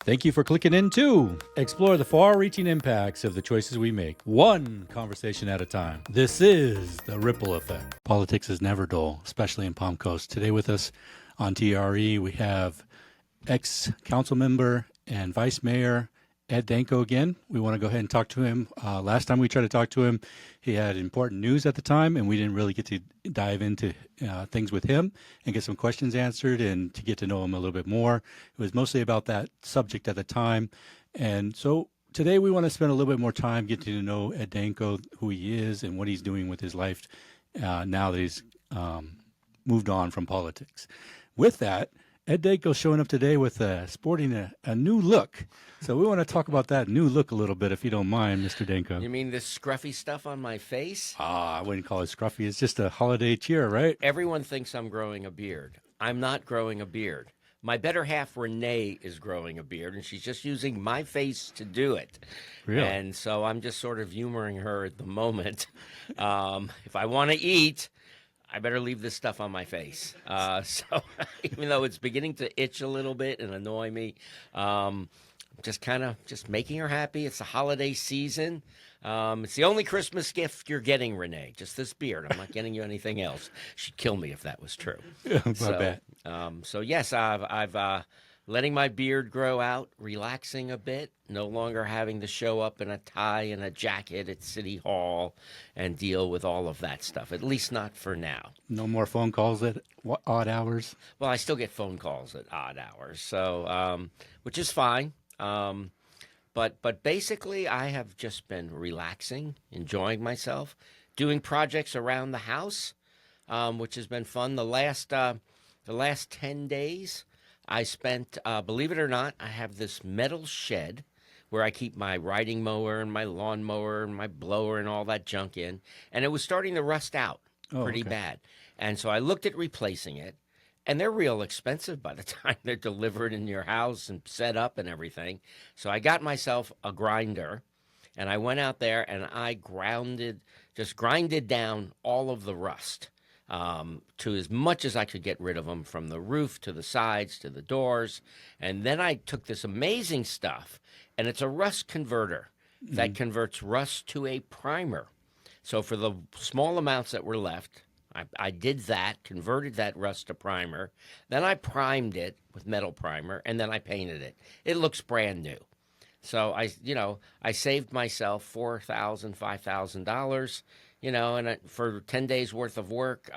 Thank you for clicking in too. Explore the far-reaching impacts of the choices we make, one conversation at a time. This is the Ripple Effect. Politics is never dull, especially in Palm Coast. Today with us on TRE, we have ex-council member and vice mayor Ed Danko again. We want to go ahead and talk to him. Last time we tried to talk to him, he had important news at the time, and we didn't really get to dive into things with him and get some questions answered and to get to know him a little bit more. It was mostly about that subject at the time. And so today we want to spend a little bit more time getting to know Ed Danko, who he is and what he's doing with his life now that he's moved on from politics. With that, Ed Danko's showing up today with sporting a new look. So we want to talk about that new look a little bit, if you don't mind, Mr. Danko. You mean this scruffy stuff on my face? I wouldn't call it scruffy. It's just a holiday cheer, right? Everyone thinks I'm growing a beard. I'm not growing a beard. My better half, Renee, is growing a beard, and she's just using my face to do it. Really? And so I'm just sort of humoring her at the moment. If I want to eat, I better leave this stuff on my face. So even though it's beginning to itch a little bit and annoy me, just making her happy. It's the holiday season. It's the only Christmas gift you're getting, Renee. Just this beard. I'm not getting you anything else. She'd kill me if that was true. I bet. So yes, I've letting my beard grow out, relaxing a bit, no longer having to show up in a tie and a jacket at City Hall and deal with all of that stuff, at least not for now. No more phone calls at odd hours? Well, I still get phone calls at odd hours, so which is fine. But basically, I have just been relaxing, enjoying myself, doing projects around the house, which has been fun. The last 10 days, I spent, believe it or not, I have this metal shed where I keep my riding mower and my lawn mower and my blower and all that junk in, and it was starting to rust out pretty bad. And so I looked at replacing it, and they're real expensive by the time they're delivered in your house and set up and everything. So I got myself a grinder, and I went out there and I grinded down all of the rust. To as much as I could get rid of them, from the roof to the sides to the doors. And then I took this amazing stuff, and it's a rust converter that converts rust to a primer. So for the small amounts that were left, I did that, converted that rust to primer. Then I primed it with metal primer, and then I painted it. It looks brand new. So I saved myself $4,000, $5,000. And for 10 days worth of work,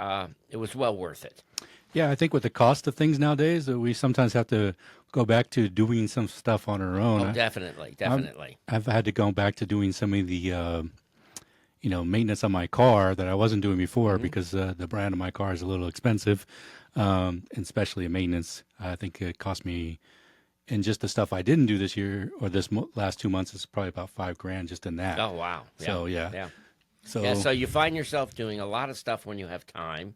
it was well worth it. Yeah, I think with the cost of things nowadays, we sometimes have to go back to doing some stuff on our own. Oh, definitely. I've had to go back to doing some of the, maintenance on my car that I wasn't doing before because the brand of my car is a little expensive, and especially maintenance. I think it cost me, and just the stuff I didn't do this year or this last 2 months is probably about $5,000 just in that. Oh, wow. So, yeah. So you find yourself doing a lot of stuff when you have time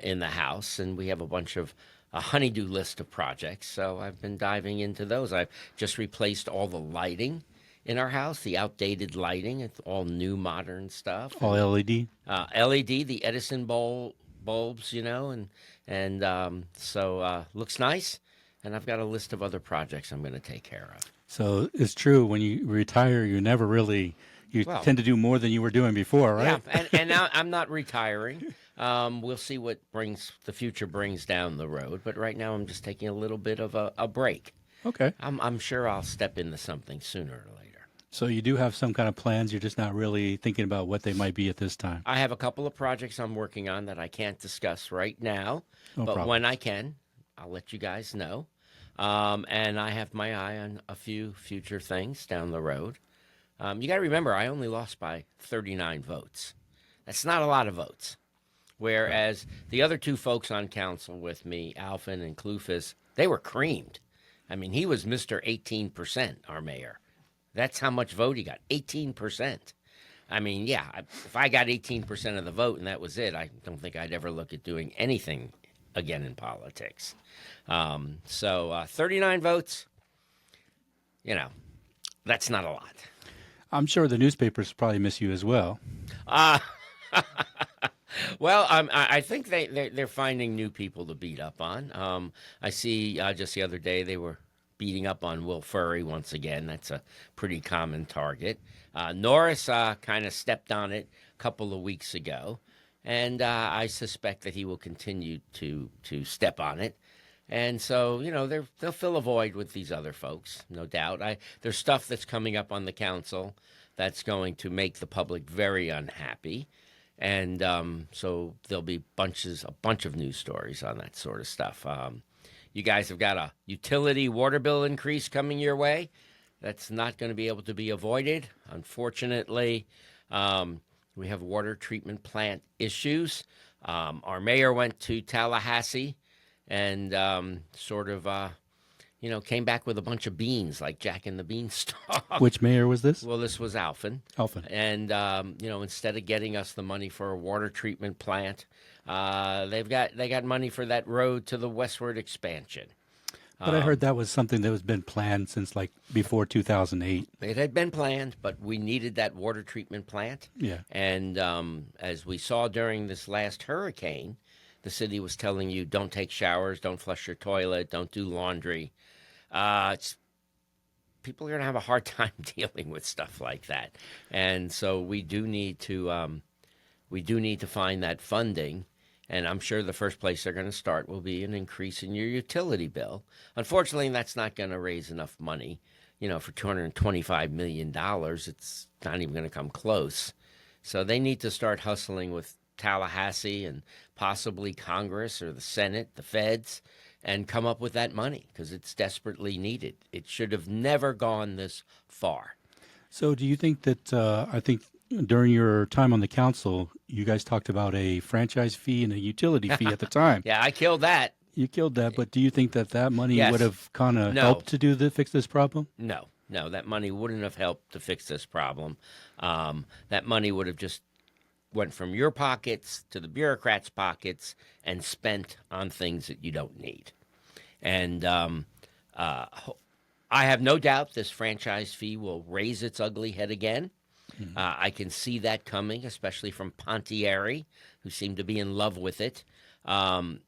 in the house, and we have a honeydew list of projects, so I've been diving into those. I've just replaced all the lighting in our house, the outdated lighting. It's all new, modern stuff. All LED? LED, the Edison bulbs, so looks nice, and I've got a list of other projects I'm going to take care of. So it's true, when you retire, you never really... You tend to do more than you were doing before, right? Yeah, and now I'm not retiring. We'll see what the future brings down the road. But right now I'm just taking a little bit of a break. Okay. I'm sure I'll step into something sooner or later. So you do have some kind of plans. You're just not really thinking about what they might be at this time. I have a couple of projects I'm working on that I can't discuss right now. No but problem. When I can, I'll let you guys know. And I have my eye on a few future things down the road. You got to remember, I only lost by 39 votes. That's not a lot of votes. Whereas the other two folks on council with me, Alfin and Clufus, they were creamed. I mean, he was Mr. 18%, our mayor. That's how much vote he got, 18%. I mean, yeah, if I got 18% of the vote and that was it, I don't think I'd ever look at doing anything again in politics. So 39 votes, that's not a lot. I'm sure the newspapers probably miss you as well. Well, I think they're finding new people to beat up on. I see just the other day they were beating up on Will Furry once again. That's a pretty common target. Norris kind of stepped on it a couple of weeks ago, and I suspect that he will continue to step on it. And so, they'll fill a void with these other folks, no doubt. There's stuff that's coming up on the council that's going to make the public very unhappy. And so there'll be a bunch of news stories on that sort of stuff. You guys have got a utility water bill increase coming your way. That's not going to be able to be avoided. Unfortunately, we have water treatment plant issues. Our mayor went to Tallahassee and came back with a bunch of beans, like Jack and the Beanstalk. Which mayor was this? Well, this was Alfin. Alfin. And, instead of getting us the money for a water treatment plant, they got money for that road to the westward expansion. But I heard that was something that was been planned since like before 2008. It had been planned, but we needed that water treatment plant. Yeah. And as we saw during this last hurricane, the city was telling you, don't take showers, don't flush your toilet, don't do laundry. People are going to have a hard time dealing with stuff like that. And so we do need to find that funding. And I'm sure the first place they're going to start will be an increase in your utility bill. Unfortunately, that's not going to raise enough money. For $225 million, it's not even going to come close. So they need to start hustling with Tallahassee and possibly Congress or the Senate, the feds, and come up with that money because it's desperately needed. It should have never gone this far. So do you think that, I think during your time on the council, you guys talked about a franchise fee and a utility fee at the time. Yeah, I killed that. You killed that, but do you think that money Yes. would have kind of No. helped to fix this problem? No, that money wouldn't have helped to fix this problem. That money would have just went from your pockets to the bureaucrats' pockets and spent on things that you don't need. And I have no doubt this franchise fee will raise its ugly head again. Mm-hmm. I can see that coming, especially from Pontieri, who seemed to be in love with it. When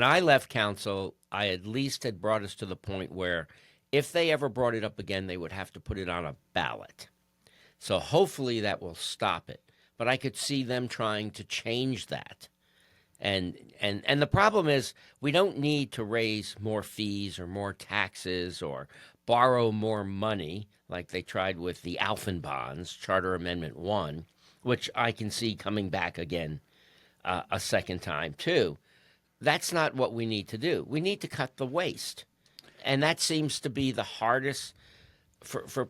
I left council, I at least had brought us to the point where if they ever brought it up again, they would have to put it on a ballot. So hopefully that will stop it. But I could see them trying to change that. And the problem is we don't need to raise more fees or more taxes or borrow more money like they tried with the Alfin bonds, Charter Amendment 1, which I can see coming back again a second time too. That's not what we need to do. We need to cut the waste. And that seems to be the hardest for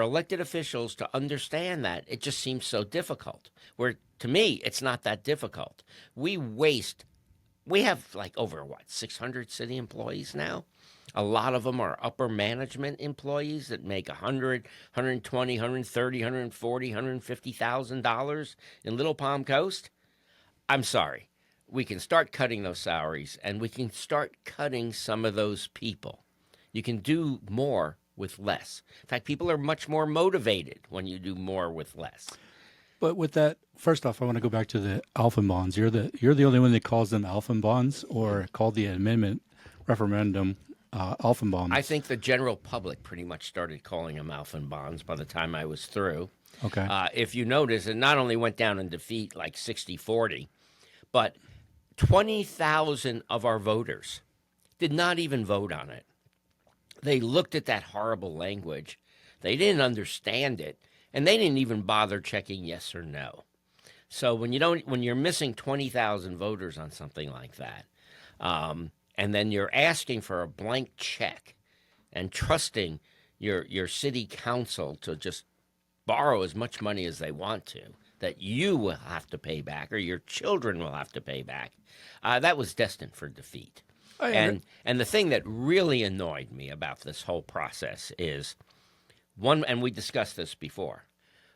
elected officials to understand that. It just seems so difficult. Where to me, it's not that difficult. We have like over 600 city employees now. A lot of them are upper management employees that make $100, $120, $130, $140, $150,000 in Little Palm Coast. I'm sorry. We can start cutting those salaries, and we can start cutting some of those people. You can do more with less. In fact, people are much more motivated when you do more with less. But with that, first off, I want to go back to the Alfin bonds. You're the only one that calls them Alfin bonds, or called the amendment referendum Alfin bonds. I think the general public pretty much started calling them Alfin bonds by the time I was through. Okay. If you notice, it not only went down in defeat like 60-40, but 20,000 of our voters did not even vote on it. They looked at that horrible language. They didn't understand it, and they didn't even bother checking yes or no. So when you're missing 20,000 voters on something like that, and then you're asking for a blank check and trusting your city council to just borrow as much money as they want to, that you will have to pay back or your children will have to pay back, that was destined for defeat. And the thing that really annoyed me about this whole process is and we discussed this before.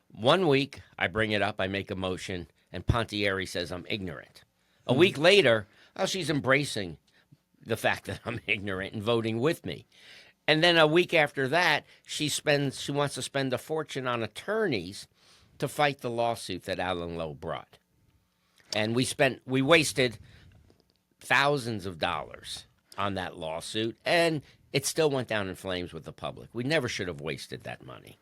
1 week, I bring it up, I make a motion, and Pontieri says I'm ignorant. A week later, she's embracing the fact that I'm ignorant and voting with me. And then a week after that, she wants to spend a fortune on attorneys to fight the lawsuit that Alan Lowe brought. And we wasted thousands of dollars on that lawsuit, and it still went down in flames with the public. We never should have wasted that money.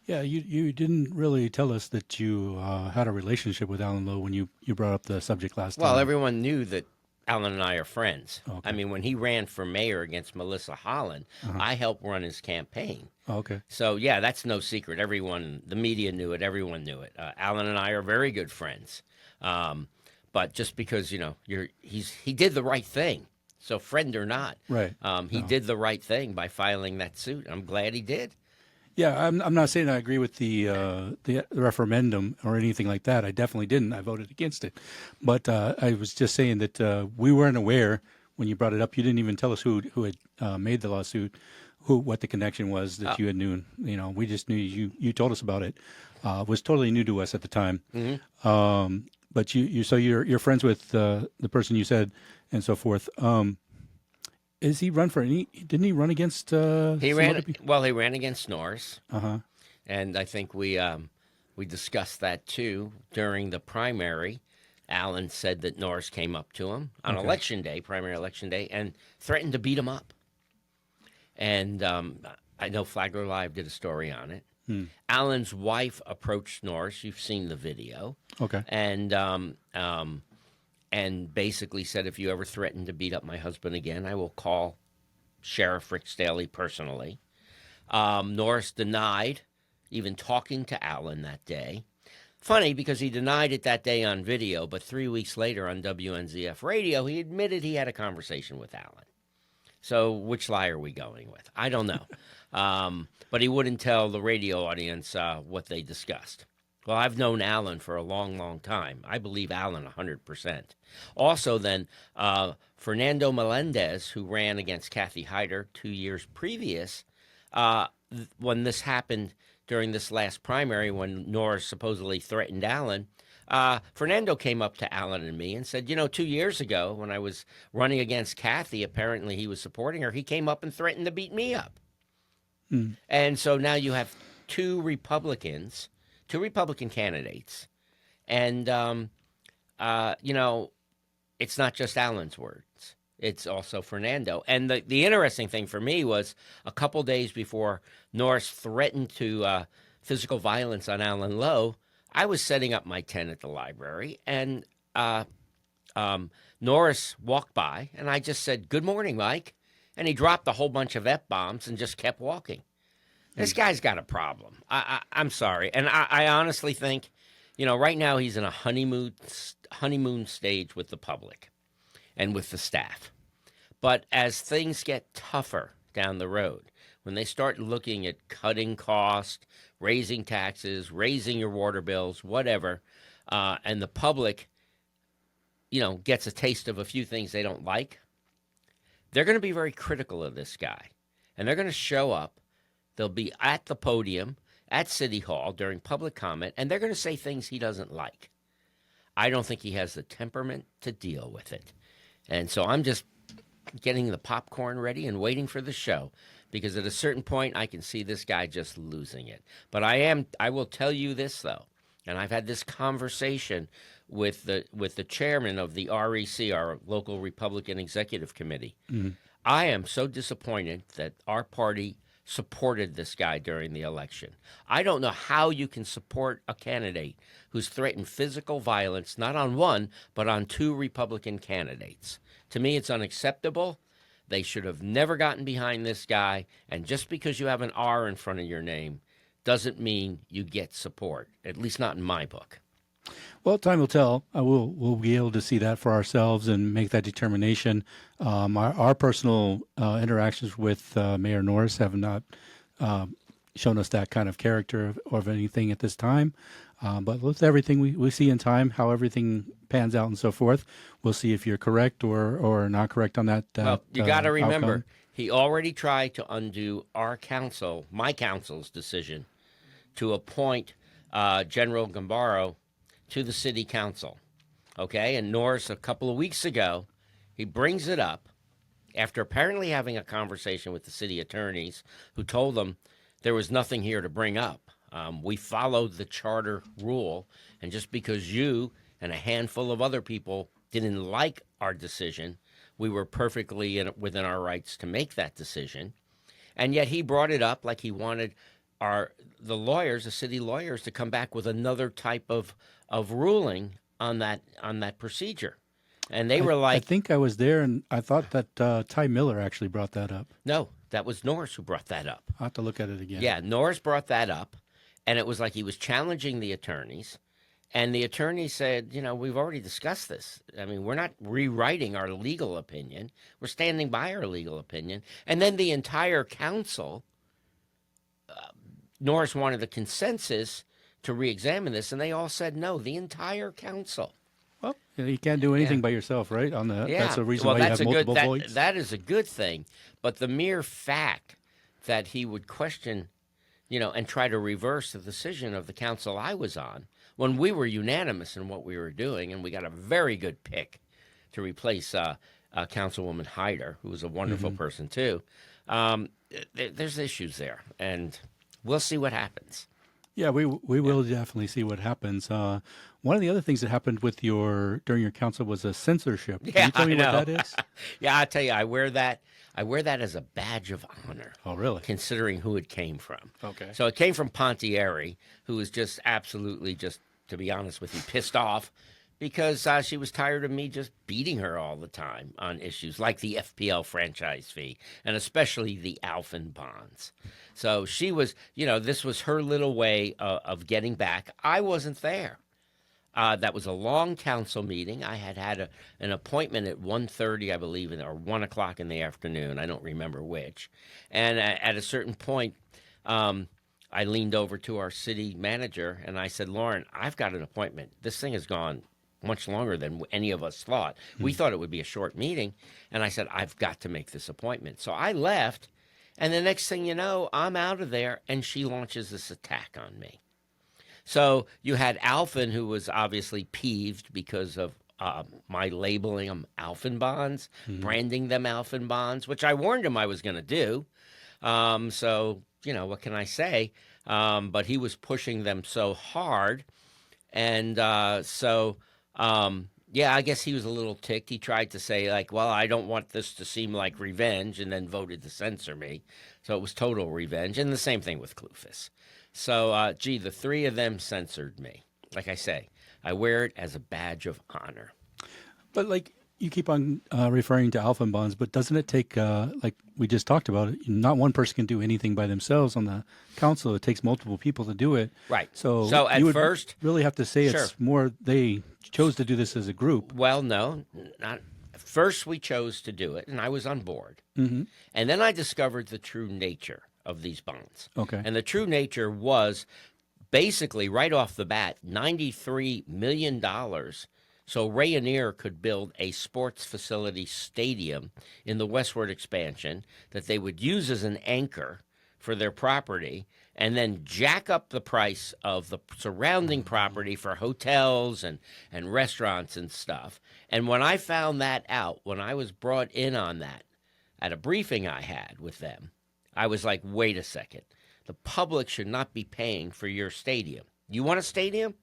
Yeah, you didn't really tell us that you had a relationship with Alan Lowe when you brought up the subject last Well, time. everyone knew that Alan and I are friends. Okay. I mean, when he ran for mayor against Melissa Holland, I helped run his campaign. Okay. So, yeah, that's no secret. Everyone, the media knew it. Everyone knew it. Alan and I are very good friends. But just because, he did the right thing. So, friend or not, Right. he did the right thing by filing that suit. I'm glad he did. Yeah, I'm not saying I agree with the referendum or anything like that. I definitely didn't. I voted against it. But I was just saying that we weren't aware when you brought it up. You didn't even tell us who had made the lawsuit, what the connection was that you had known. We just knew you told us about it. It was totally new to us at the time. But so you're friends with the person you said and so forth. Is he run for any? Didn't he run against? He ran against Norris. And I think we discussed that too during the primary. Alan said that Norris came up to him on election day, primary election day, and threatened to beat him up. And I know Flagler Live did a story on it. Alan's wife approached Norris. You've seen the video. Okay. And basically said, if you ever threaten to beat up my husband again, I will call Sheriff Rick Staley personally. Norris denied even talking to Alan that day. Funny, because he denied it that day on video, but 3 weeks later on WNZF radio, he admitted he had a conversation with Alan. So which lie are we going with? I don't know. But he wouldn't tell the radio audience what they discussed. Well, I've known Alan for a long, long time. I believe Alan 100%. Also, then, Fernando Melendez, who ran against Kathy Hyder 2 years previous, when this happened during this last primary, when Norris supposedly threatened Alan, Fernando came up to Alan and me and said, 2 years ago, when I was running against Kathy, apparently he was supporting her, he came up and threatened to beat me up. And so now you have two Republican candidates. And, it's not just Alan's words. It's also Fernando. And the interesting thing for me was a couple days before Norris threatened to physical violence on Alan Lowe, I was setting up my tent at the library, and Norris walked by, and I just said, "Good morning, Mike." And he dropped a whole bunch of F-bombs and just kept walking. This guy's got a problem. I'm sorry. And I honestly think, right now he's in a honeymoon stage with the public and with the staff. But as things get tougher down the road, when they start looking at cutting costs, raising taxes, raising your water bills, whatever, and the public, gets a taste of a few things they don't like, they're going to be very critical of this guy. And they're going to show up. They'll be at the podium at City Hall during public comment, and they're going to say things he doesn't like. I don't think he has the temperament to deal with it. And so I'm just getting the popcorn ready and waiting for the show, because at a certain point I can see this guy just losing it. But I will tell you this, though, and I've had this conversation with the chairman of the REC, our local Republican Executive Committee. I am so disappointed that our party supported this guy during the election. I don't know how you can support a candidate who's threatened physical violence, not on one, but on two Republican candidates. To me, it's unacceptable. They should have never gotten behind this guy. And just because you have an R in front of your name doesn't mean you get support, at least not in my book. Well, time will tell. We'll be able to see that for ourselves and make that determination. Our personal interactions with Mayor Norris have not shown us that kind of character of anything at this time. But with everything we see in time, how everything pans out and so forth, we'll see if you're correct or not correct on that. Well, you got to remember, outcome. He already tried to undo my council's decision to appoint General Gambaro to the city council. Okay, and Norris, a couple of weeks ago, he brings it up after apparently having a conversation with the city attorneys, who told them there was nothing here to bring up. We followed the charter rule, and just because you and a handful of other people didn't like our decision, we were perfectly within our rights to make that decision. And yet he brought it up like he wanted the lawyers, the city lawyers, to come back with another type of ruling on that procedure. And they were I like, think I was there, and I thought that Ty Miller actually brought that up. no, that was Norris who brought that up. I'll have to look at it again. Yeah, Norris brought that up, and it was like he was challenging the attorneys. And the attorney said, we've already discussed this. I mean, we're not rewriting our legal opinion. We're standing by our legal opinion. And then the entire council, Norris wanted a consensus to re-examine this, and they all said no, the entire council. Well, you can't do anything by yourself, right? That's a reason why you have multiple voices. That is a good thing. But the mere fact that he would question, and try to reverse the decision of the council I was on, when we were unanimous in what we were doing, and we got a very good pick to replace Councilwoman Hyder, who was a wonderful person too, there's issues there, and we'll see what happens. Yeah, we will definitely see what happens. One of the other things that happened during your council was a censorship. Can you tell me what that is? Yeah, I'll tell you, I wear that as a badge of honor. Oh, really? Considering who it came from. Okay. So it came from Pontieri, who was just absolutely to be honest with you, pissed off because she was tired of me just beating her all the time on issues like the FPL franchise fee and especially the Alfin bonds. So she was, this was her little way of getting back. I wasn't there. That was a long council meeting. I had an appointment at 1:30, I believe, or 1 o'clock in the afternoon. I don't remember which. And at a certain point, I leaned over to our city manager and I said, Lauren, I've got an appointment. This thing has gone much longer than any of us thought. We thought it would be a short meeting. And I said, I've got to make this appointment. So I left. And the next thing you know, I'm out of there. And she launches this attack on me. So you had Alfin, who was obviously peeved because of my labeling them Alfin bonds, branding them Alfin bonds, which I warned him I was going to do. So, what can I say? But he was pushing them so hard. And I guess he was a little ticked. He tried to say, well, I don't want this to seem like revenge, and then voted to censor me. So it was total revenge. And the same thing with Clufus. So, the three of them censored me. Like I say, I wear it as a badge of honor. But you keep on referring to Alfin bonds, but doesn't it take, like we just talked about, not one person can do anything by themselves on the council. It takes multiple people to do it. Right. So at you would first, really have to say sure. It's more they chose to do this as a group. Well, no, not. First we chose to do it, and I was on board. Mm-hmm. And then I discovered the true nature of these bonds. Okay. And the true nature was basically right off the bat, $93 million so Rayonier could build a sports facility stadium in the westward expansion that they would use as an anchor for their property and then jack up the price of the surrounding property for hotels and restaurants and stuff. And when I found that out, when I was brought in on that at a briefing I had with them, I was like, wait a second. The public should not be paying for your stadium. You want a stadium?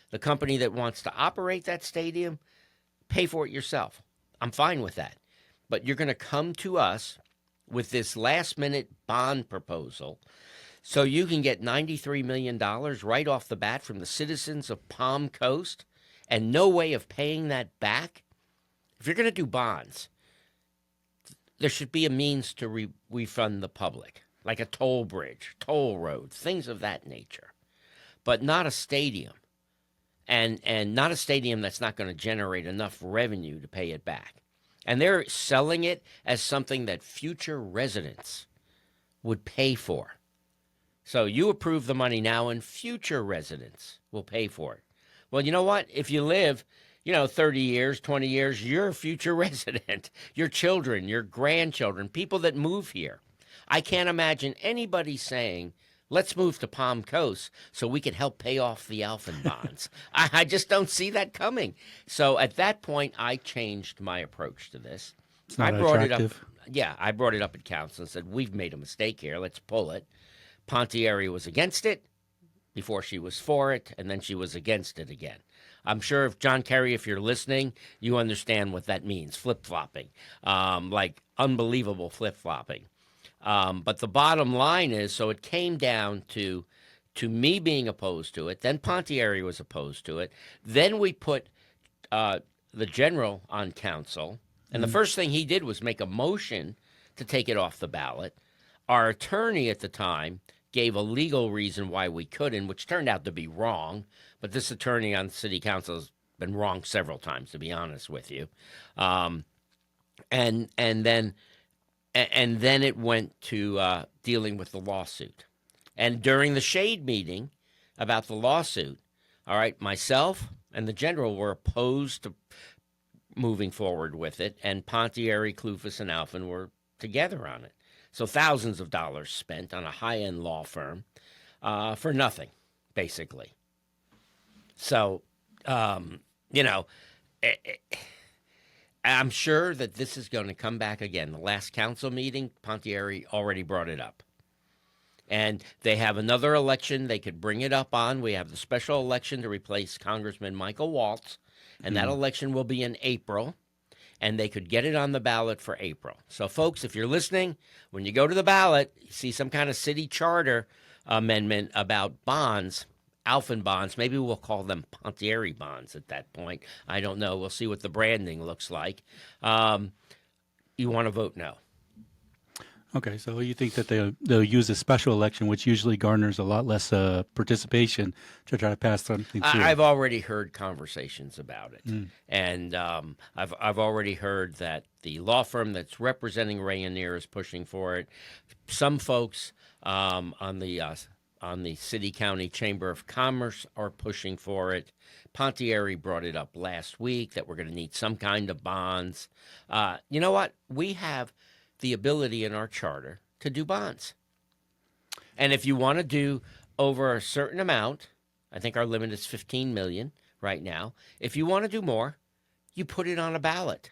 The company that wants to operate that stadium, pay for it yourself. I'm fine with that. But you're going to come to us with this last-minute bond proposal so you can get $93 million right off the bat from the citizens of Palm Coast and no way of paying that back? If you're going to do bonds, there should be a means to refund the public, like a toll bridge, toll road, things of that nature, but not a stadium, and not a stadium that's not going to generate enough revenue to pay it back. And they're selling it as something that future residents would pay for. So you approve the money now and future residents will pay for it. Well, you know what? If you live 30 years, 20 years, you're a future resident. Your children, your grandchildren, people that move here. I can't imagine anybody saying, let's move to Palm Coast so we can help pay off the Alfin bonds. I just don't see that coming. So at that point, I changed my approach to this. It's not I brought attractive. it up. Yeah, I brought it up at council and said, we've made a mistake here. Let's pull it. Pontieri was against it before she was for it, and then she was against it again. I'm sure if John Kerry, if you're listening, you understand what that means, flip-flopping, like unbelievable flip-flopping. But the bottom line is, so it came down to me being opposed to it. Then Pontieri was opposed to it. Then we put the general on council, and the first thing he did was make a motion to take it off the ballot. Our attorney at the time gave a legal reason why we couldn't, which turned out to be wrong. But this attorney on city council has been wrong several times, to be honest with you. And then it went to dealing with the lawsuit. And during the shade meeting about the lawsuit, all right, myself and the general were opposed to moving forward with it, and Pontieri, Clufus, and Alfin were together on it. So thousands of dollars spent on a high-end law firm for nothing, basically. So, you know, I'm sure that this is going to come back again. The last council meeting, Pontieri already brought it up. And they have another election they could bring it up on. We have the special election to replace Congressman Michael Waltz, and that election will be in April, and they could get it on the ballot for April. So, folks, if you're listening, when you go to the ballot, you see some kind of city charter amendment about bonds, Alfin bonds, maybe we'll call them Pontieri bonds at that point. I don't know. We'll see what the branding looks like. You want to vote no. Okay, so you think that they'll use a special election, which usually garners a lot less participation, to try to pass something through? I've already heard conversations about it, and I've already heard that the law firm that's representing Readiness is pushing for it. Some folks on the City County Chamber of Commerce are pushing for it. Pontieri brought it up last week that we're going to need some kind of bonds. You know what? We have the ability in our charter to do bonds. And if you want to do over a certain amount, I think our limit is $15 million right now. If you want to do more, you put it on a ballot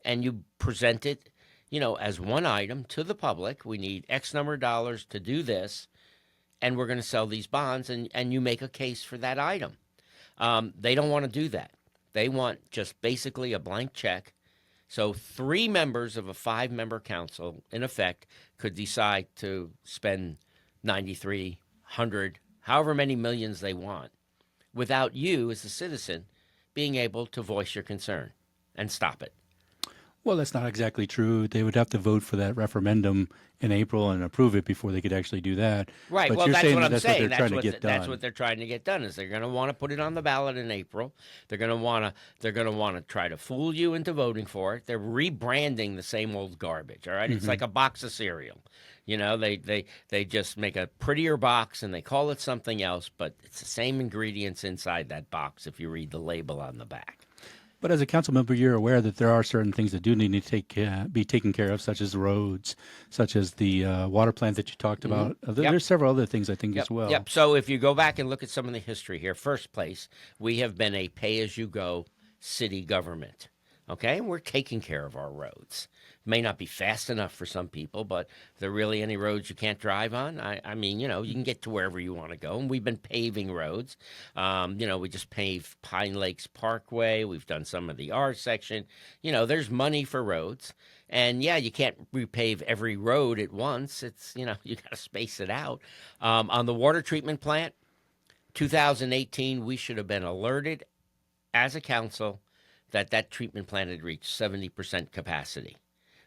and you present it, as one item to the public. We need X number of dollars to do this, and we're going to sell these bonds, and you make a case for that item. They don't want to do that. They want just basically a blank check. So 3 members of a 5-member council, in effect, could decide to spend 9,300, however many millions they want, without you as a citizen being able to voice your concern and stop it. Well, that's not exactly true. They would have to vote for that referendum in April and approve it before they could actually do that. Right. But well, you're that's saying what I'm that's saying. what they're trying to get done. That's what they're trying to get done. Is they're going to want to put it on the ballot in April. They're going to want to try to fool you into voting for it. They're rebranding the same old garbage. All right. It's like a box of cereal. They just make a prettier box and they call it something else, but it's the same ingredients inside that box if you read the label on the back. But as a council member, you're aware that there are certain things that do need to be taken care of, such as roads, such as the water plant that you talked about. There's several other things, I think, as well. Yep. So if you go back and look at some of the history here, first place, we have been a pay-as-you-go city government. Okay? And we're taking care of our roads. May not be fast enough for some people, but are there really any roads you can't drive on? I mean, you can get to wherever you want to go. And we've been paving roads. We just paved Pine Lakes Parkway. We've done some of the R section. There's money for roads. And, you can't repave every road at once. It's, you got to space it out. On the water treatment plant, 2018, we should have been alerted as a council that treatment plant had reached 70% capacity.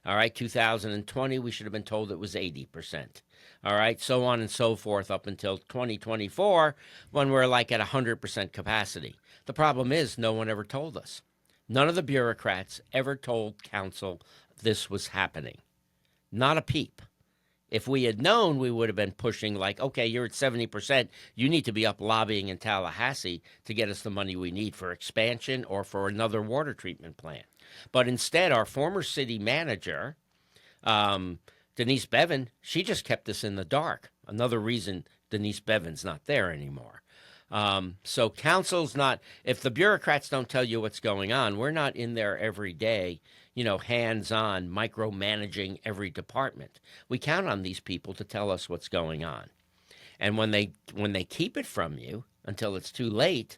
All right, 2020, we should have been told it was 80%. All right, so on and so forth up until 2024 when we're like at 100% capacity. The problem is no one ever told us. None of the bureaucrats ever told council this was happening. Not a peep. If we had known, we would have been pushing like, okay, you're at 70%. You need to be up lobbying in Tallahassee to get us the money we need for expansion or for another water treatment plant. But instead, our former city manager, Denise Bevan, she just kept us in the dark. Another reason Denise Bevan's not there anymore. So council's not, if the bureaucrats don't tell you what's going on, we're not in there every day, hands-on, micromanaging every department. We count on these people to tell us what's going on. And when they keep it from you until it's too late,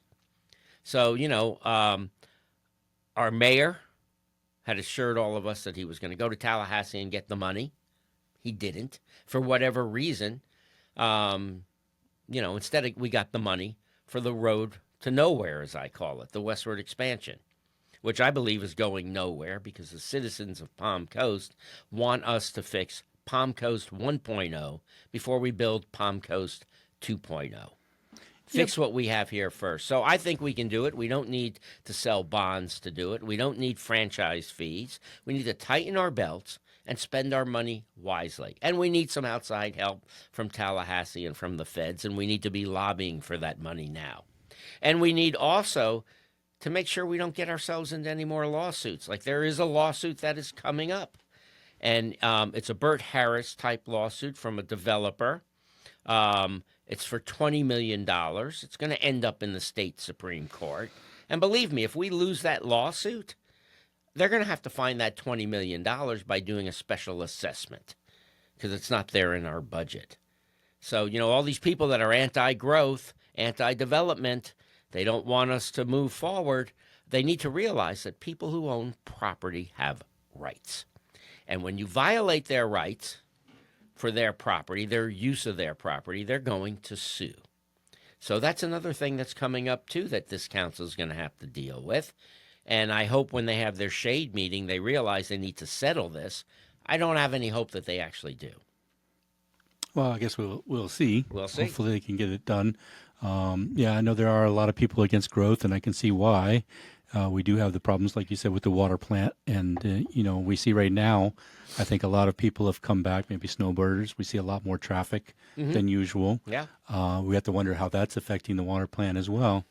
So, our mayor had assured all of us that he was going to go to Tallahassee and get the money. He didn't, for whatever reason. Instead we got the money for the road to nowhere, as I call it, the westward expansion, which I believe is going nowhere because the citizens of Palm Coast want us to fix Palm Coast 1.0 before we build Palm Coast 2.0. Fix what we have here first. So I think we can do it. We don't need to sell bonds to do it. We don't need franchise fees. We need to tighten our belts and spend our money wisely. And we need some outside help from Tallahassee and from the feds, and we need to be lobbying for that money now. And we need also to make sure we don't get ourselves into any more lawsuits. Like there is a lawsuit that is coming up, and it's a Bert Harris type lawsuit from a developer. It's for $20 million. It's going to end up in the state Supreme Court. And believe me, if we lose that lawsuit, they're going to have to find that $20 million by doing a special assessment because it's not there in our budget. So, all these people that are anti-growth, anti-development, they don't want us to move forward. They need to realize that people who own property have rights. And when you violate their rights for their property, their use of their property, they're going to sue. So that's another thing that's coming up, too, that this council is going to have to deal with. And I hope when they have their shade meeting, they realize they need to settle this. I don't have any hope that they actually do. Well, I guess we'll see. We'll see. Hopefully they can get it done. I know there are a lot of people against growth, and I can see why. We do have the problems, like you said, with the water plant. And, we see right now, I think a lot of people have come back, maybe snowbirders. We see a lot more traffic than usual. Yeah. We have to wonder how that's affecting the water plant as well.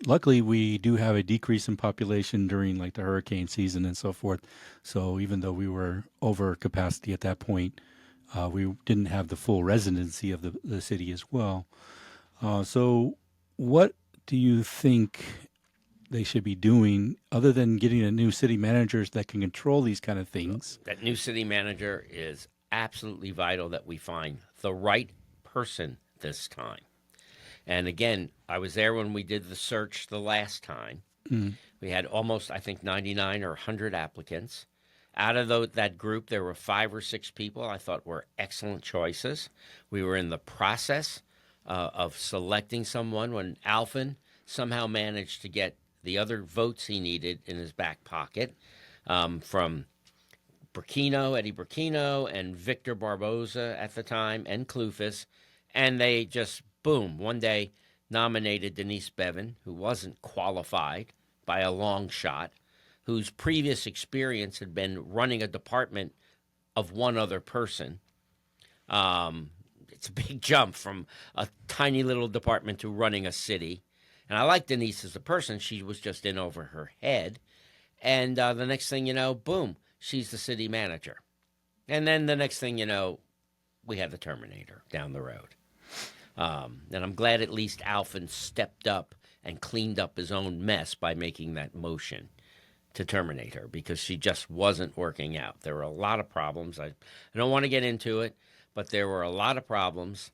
Luckily, we do have a decrease in population during like the hurricane season and so forth. So even though we were over capacity at that point, we didn't have the full residency of the city as well. So what do you think they should be doing other than getting a new city managers that can control these kind of things? That new city manager is absolutely vital that we find the right person this time. And again, I was there when we did the search the last time. We had almost, I think, 99 or 100 applicants. Out of that group, there were 5 or 6 people I thought were excellent choices. We were in the process of selecting someone when Alfin somehow managed to get the other votes he needed in his back pocket from Eddie Burkino, and Victor Barboza at the time, and Clufus. And they just, boom, one day nominated Denise Bevan, who wasn't qualified by a long shot, whose previous experience had been running a department of one other person. It's a big jump from a tiny little department to running a city. And I like Denise as a person. She was just in over her head. And the next thing you know, boom, she's the city manager. And then the next thing you know, we had the Terminator down the road. And I'm glad at least Alfin stepped up and cleaned up his own mess by making that motion to terminate her because she just wasn't working out. There were a lot of problems. I don't want to get into it, but there were a lot of problems.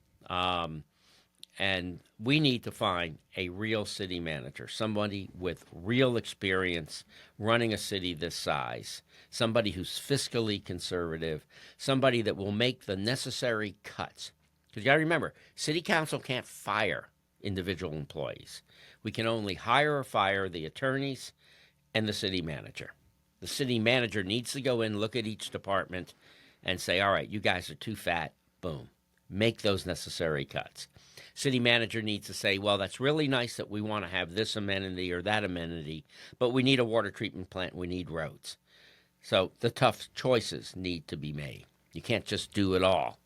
And we need to find a real city manager, somebody with real experience running a city this size, somebody who's fiscally conservative, somebody that will make the necessary cuts. Because you got to remember, city council can't fire individual employees. We can only hire or fire the attorneys and the city manager. The city manager needs to go in, look at each department, and say, all right, you guys are too fat. Boom. Make those necessary cuts. City manager needs to say, well, that's really nice that we want to have this amenity or that amenity, but we need a water treatment plant, we need roads. So the tough choices need to be made. You can't just do it all.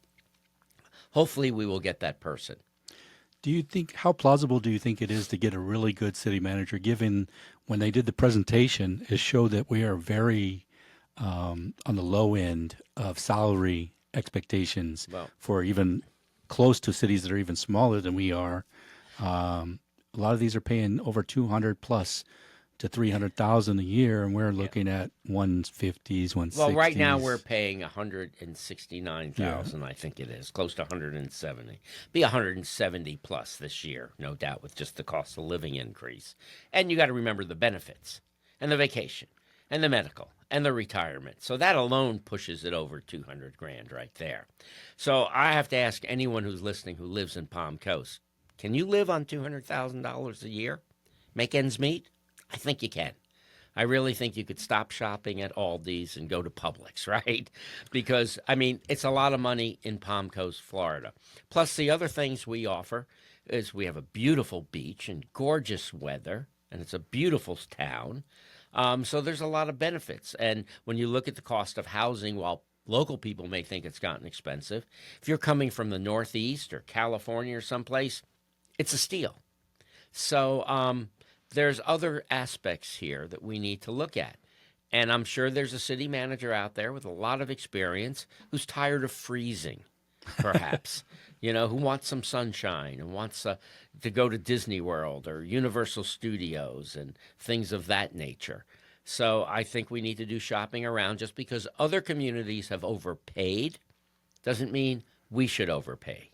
Hopefully we will get that person. How plausible do you think it is to get a really good city manager, given when they did the presentation, it showed that we are very on the low end of salary expectations for even close to cities that are even smaller than we are. A lot of these are paying over 200 plus to 300,000 a year, and we're looking at 150s, 160s. Well, right now we're paying 169,000, Yeah. I think it is, close to 170. Be 170 plus this year, no doubt, with just the cost of living increase. And you got to remember the benefits and the vacation and the medical and the retirement. So that alone pushes it over 200 grand right there. So I have to ask anyone who's listening who lives in Palm Coast, can you live on $200,000 a year? Make ends meet? I think you can. I really think you could stop shopping at Aldi's and go to Publix, right? Because, I mean, it's a lot of money in Palm Coast, Florida. Plus, the other things we offer is we have a beautiful beach and gorgeous weather, and it's a beautiful town. So there's a lot of benefits. And when you look at the cost of housing, while local people may think it's gotten expensive, if you're coming from the Northeast or California or someplace, it's a steal. So there's other aspects here that we need to look at. And I'm sure there's a city manager out there with a lot of experience who's tired of freezing, perhaps, who wants some sunshine and wants to go to Disney World or Universal Studios and things of that nature. So I think we need to do shopping around. Just because other communities have overpaid doesn't mean we should overpay.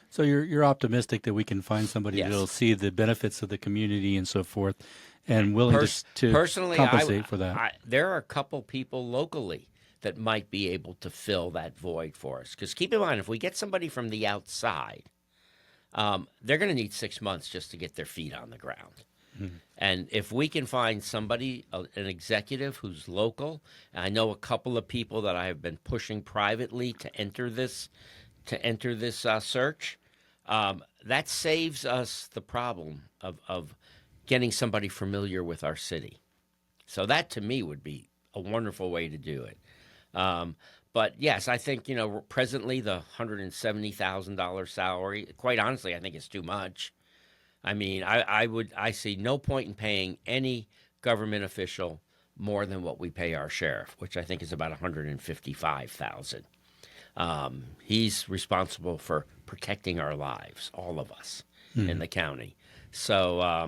So you're optimistic that we can find somebody Yes. that'll see the benefits of the community and so forth, and willing to personally, compensate for that. There are a couple people locally that might be able to fill that void for us. Because keep in mind, if we get somebody from the outside, they're going to need 6 months just to get their feet on the ground. Mm-hmm. And if we can find somebody, an executive who's local, and I know a couple of people that I have been pushing privately to enter this search, that saves us the problem of getting somebody familiar with our city. So that, to me, would be a wonderful way to do it. But yes, I think, presently the $170,000 salary, quite honestly, I think it's too much. I mean, I see no point in paying any government official more than what we pay our sheriff, which I think is about $155,000. He's responsible for protecting our lives, all of us in the county. So, I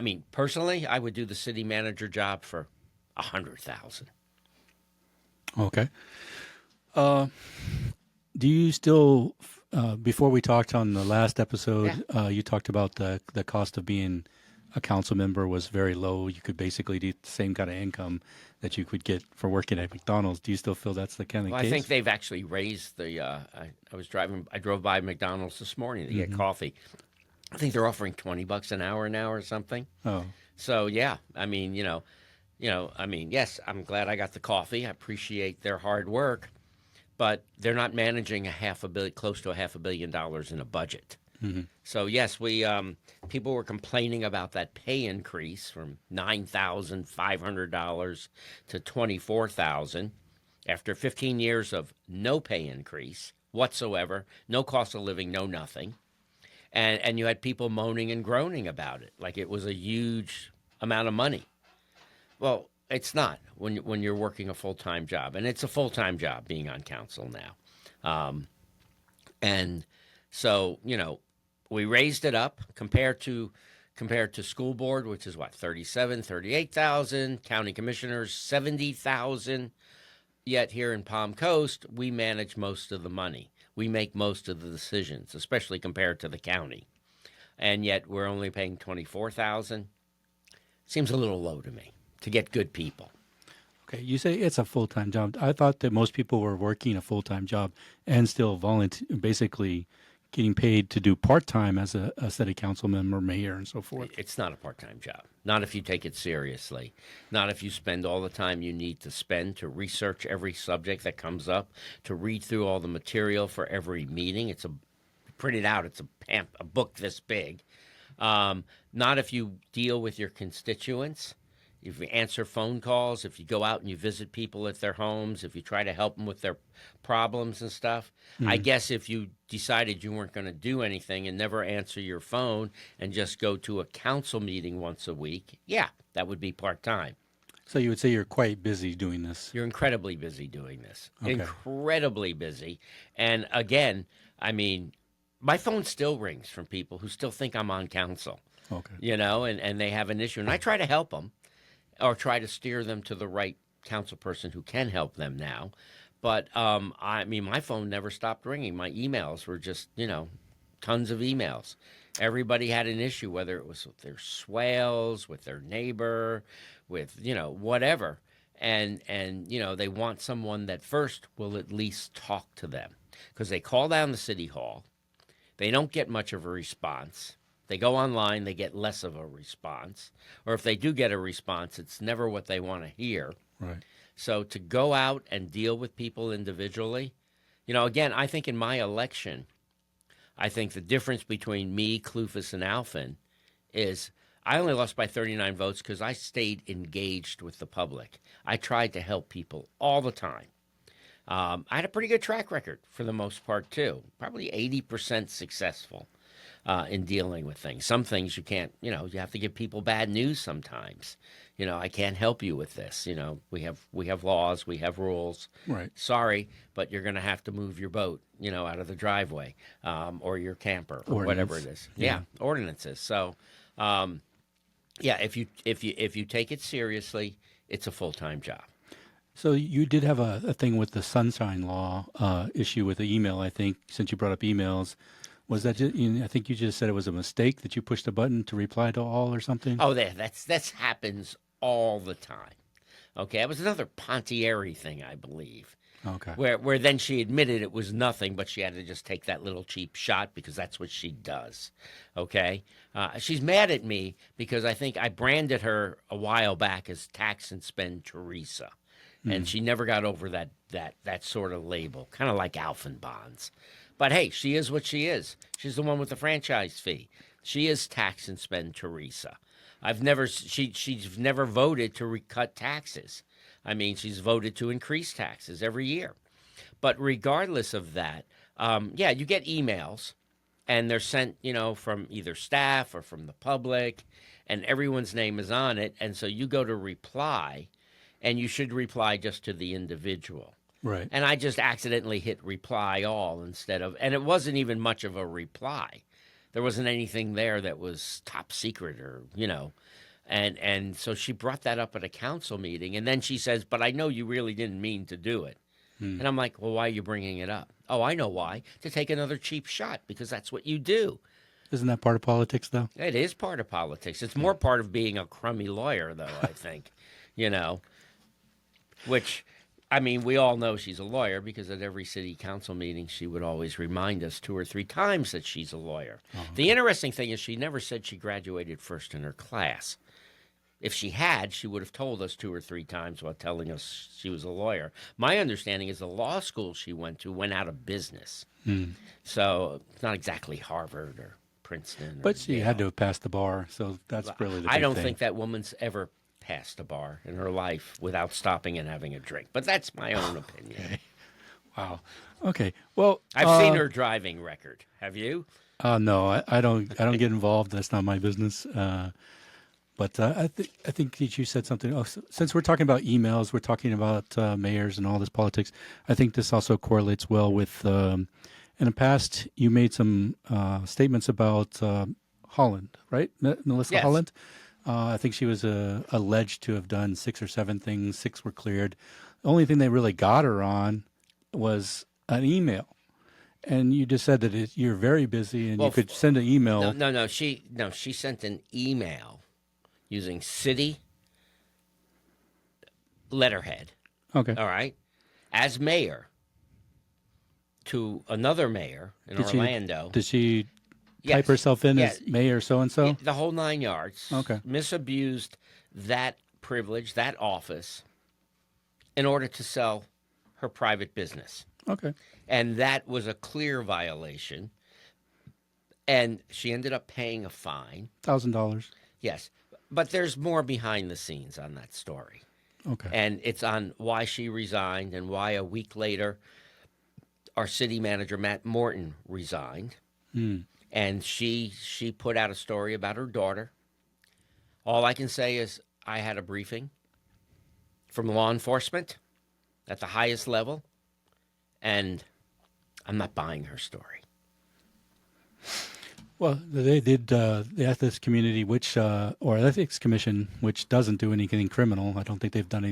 mean, personally, I would do the city manager job for $100,000. Okay. Do you still, before we talked on the last episode, you talked about the cost of being a council member was very low. You could basically do the same kind of income that you could get for working at McDonald's. Do you still feel that's the kind of case? I think they've actually raised the. I drove by McDonald's this morning to get coffee. I think they're offering $20 an hour now or something. Oh, so yeah. I mean, yes, I'm glad I got the coffee. I appreciate their hard work, but they're not managing close to $500 million in a budget. Mm-hmm. So yes, people were complaining about that pay increase from $9,500 to $24,000 after 15 years of no pay increase whatsoever, no cost of living, no nothing, and you had people moaning and groaning about it like it was a huge amount of money. Well, it's not when you're working a full-time job, and it's a full-time job being on council now, and so we raised it up compared to school board, which is what, 38,000, county commissioners 70,000. Yet here in Palm Coast, we manage most of the money. We make most of the decisions, especially compared to the county. And yet we're only paying 24,000. Seems a little low to me to get good people. okay. You say it's a full-time job. I thought that most people were working a full-time job and still basically getting paid to do part-time as a city council member, mayor, and so forth. It's not a part-time job. Not if you take it seriously. Not if you spend all the time you need to spend to research every subject that comes up, to read through all the material for every meeting. It's printed out. It's a book this big. Not if you deal with your constituents. If you answer phone calls, if you go out and you visit people at their homes, if you try to help them with their problems and stuff. Mm-hmm. I guess if you decided you weren't going to do anything and never answer your phone and just go to a council meeting once a week, yeah, that would be part-time. So you would say you're quite busy doing this. You're incredibly busy doing this. Okay. Incredibly busy. And again, I mean, my phone still rings from people who still think I'm on council. Okay. and they have an issue. And I try to help them or try to steer them to the right council person who can help them now. But I mean, my phone never stopped ringing. My emails were just, tons of emails. Everybody had an issue, whether it was with their swales, with their neighbor, with, whatever. And they want someone that first will at least talk to them because they call down the city hall. They don't get much of a response. They go online, they get less of a response. Or if they do get a response, it's never what they want to hear. Right. So to go out and deal with people individually, again, I think in my election, I think the difference between me, Clufus, and Alfin is I only lost by 39 votes because I stayed engaged with the public. I tried to help people all the time. I had a pretty good track record for the most part, too. Probably 80% successful in dealing with things. Some things you can't, you have to give people bad news sometimes. I can't help you with this. We have laws, we have rules. Right. Sorry, but you're going to have to move your boat, out of the driveway or your camper or whatever it is. Yeah, ordinances. So, if you take it seriously, it's a full-time job. So you did have a thing with the sunshine law issue with the email, I think, since you brought up emails. Was that just, I think you just said it was a mistake that you pushed a button to reply to all or something? Oh, that's happens all the time. Okay, it was another Pontieri thing, I believe. Okay. Where then she admitted it was nothing, but she had to just take that little cheap shot because that's what she does. Okay, she's mad at me because I think I branded her a while back as Tax and Spend Teresa, and she never got over that sort of label, kind of like Alfin bonds. But hey, she is what she is. She's the one with the franchise fee. She is Tax and Spend Teresa. She's never voted to cut taxes. I mean, she's voted to increase taxes every year. But regardless of that, you get emails, and they're sent, from either staff or from the public, and everyone's name is on it. And so you go to reply, and you should reply just to the individual. Right. And I just accidentally hit reply all instead of, and it wasn't even much of a reply. There wasn't anything there that was top secret or, and so she brought that up at a council meeting. And then she says, but I know you really didn't mean to do it. And I'm like, well, why are you bringing it up? Oh, I know why. To take another cheap shot because that's what you do. Isn't that part of politics, though? It is part of politics. It's more part of being a crummy lawyer, though, I think, which... I mean, we all know she's a lawyer because at every city council meeting, she would always remind us 2 or 3 times that she's a lawyer. Oh, okay. The interesting thing is she never said she graduated first in her class. If she had, she would have told us 2 or 3 times while telling us she was a lawyer. My understanding is the law school she went to went out of business. So it's not exactly Harvard or Princeton. But she had to have passed the bar, so that's really the big thing. I don't think that woman's ever passed a bar in her life without stopping and having a drink. But that's my own opinion. Okay. Wow. Okay. Well, I've seen her driving record. Have you? No, I don't get involved. That's not my business. But I think that you said something. Oh, since we're talking about emails, we're talking about mayors and all this politics. I think this also correlates well with. In the past, you made some statements about Holland, right? Melissa Yes. Holland. I think she was alleged to have done 6 or 7 things. 6 were cleared. The only thing they really got her on was an email. And you just said that you're very busy and you could send an email. No. She sent an email using city letterhead. Okay. All right. As mayor to another mayor in Orlando. Did she type herself in as mayor so-and-so? Yeah, the whole 9 yards. Okay. Misabused that privilege, that office, in order to sell her private business. Okay. And that was a clear violation. And she ended up paying a fine. $1,000. Yes. But there's more behind the scenes on that story. Okay. And it's on why she resigned and why a week later our city manager, Matt Morton, resigned. And she put out a story about her daughter. All I can say is I had a briefing from law enforcement at the highest level, and I'm not buying her story. Well, they did the ethics community, which or ethics commission, which doesn't do anything criminal. I don't think they've done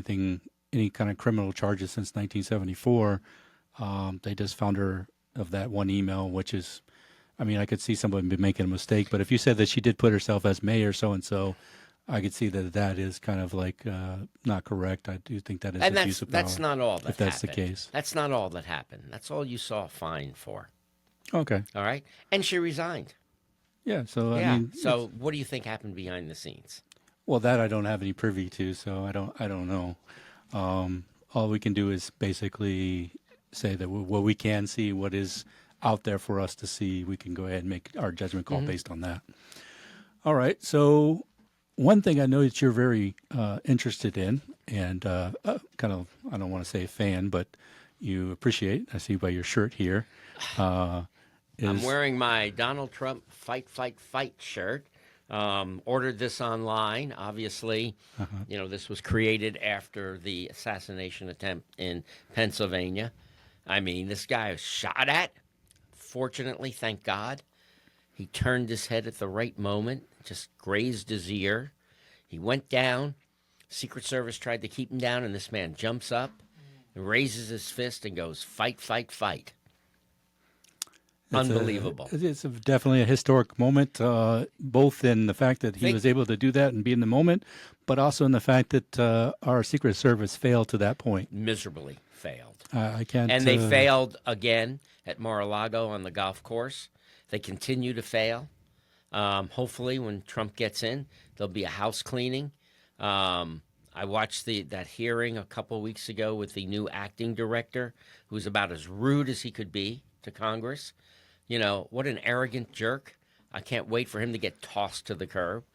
any kind of criminal charges since 1974. They just found her of that one email, which is, I mean, I could see someone be making a mistake, but if you said that she did put herself as mayor so and so, I could see that that is kind of like not correct. I do think that is And abuse of that's power, not all that if that's the happened. case. That's not all that happened. That's all you saw a fine for. Okay. All right, and she resigned. Yeah. So I Yeah. mean, So what do you think happened behind the scenes? well, that I don't have any privy to, so I don't know. All we can do is basically say that what we can see, what is out there for us to see, we can go ahead and make our judgment call based on that. All right. So one thing I know that you're very interested in, and kind of, I don't want to say a fan, but you appreciate, I see by your shirt here, uh, I'm is wearing my Donald Trump fight, fight, fight shirt. Ordered this online. Obviously, this was created after the assassination attempt in Pennsylvania. I mean, this guy was shot at. Fortunately, thank God, he turned his head at the right moment, just grazed his ear. He went down. Secret Service tried to keep him down, and this man jumps up and raises his fist and goes, fight, fight, fight. Unbelievable. It's definitely a historic moment, both in the fact that he Think was able to do that and be in the moment, but also in the fact that our Secret Service failed to that point. miserably failed. I can't. And they failed again at Mar-a-Lago on the golf course. They continue to fail. Hopefully, when Trump gets in, there'll be a house cleaning. I watched that hearing a couple of weeks ago with the new acting director, who was about as rude as he could be to Congress. What an arrogant jerk. I can't wait for him to get tossed to the curb,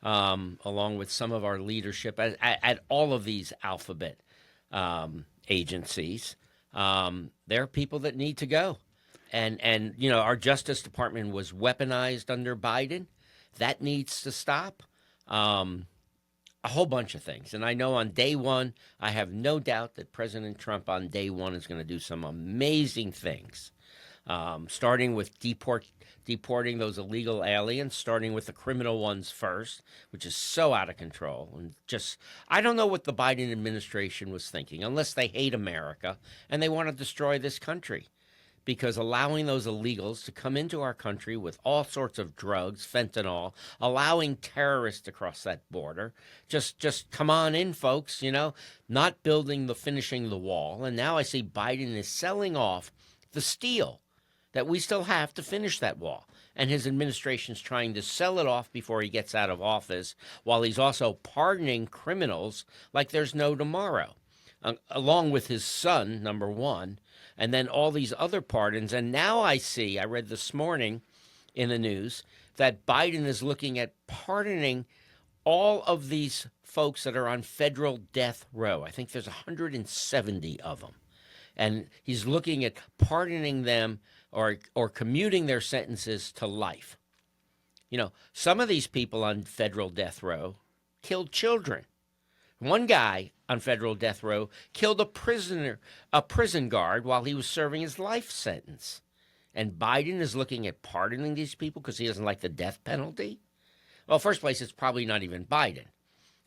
along with some of our leadership at all of these alphabet agencies. There are people that need to go. And our Justice Department was weaponized under Biden. That needs to stop. A whole bunch of things. And I know on day one, I have no doubt that President Trump on day one is going to do some amazing things. Starting with deporting those illegal aliens, starting with the criminal ones first, which is so out of control. And I don't know what the Biden administration was thinking, unless they hate America and they want to destroy this country. Because allowing those illegals to come into our country with all sorts of drugs, fentanyl, allowing terrorists to cross that border, just come on in, folks, not finishing the wall. And now I see Biden is selling off the steel that we still have to finish that wall. And his administration's trying to sell it off before he gets out of office, while he's also pardoning criminals like there's no tomorrow, along with his son, number one, and then all these other pardons. And now I read this morning in the news that Biden is looking at pardoning all of these folks that are on federal death row. I think there's 170 of them. And he's looking at pardoning them or commuting their sentences to life. Some of these people on federal death row killed children. One guy on federal death row killed a prison guard while he was serving his life sentence. And Biden is looking at pardoning these people because he doesn't like the death penalty? Well, first place, it's probably not even Biden.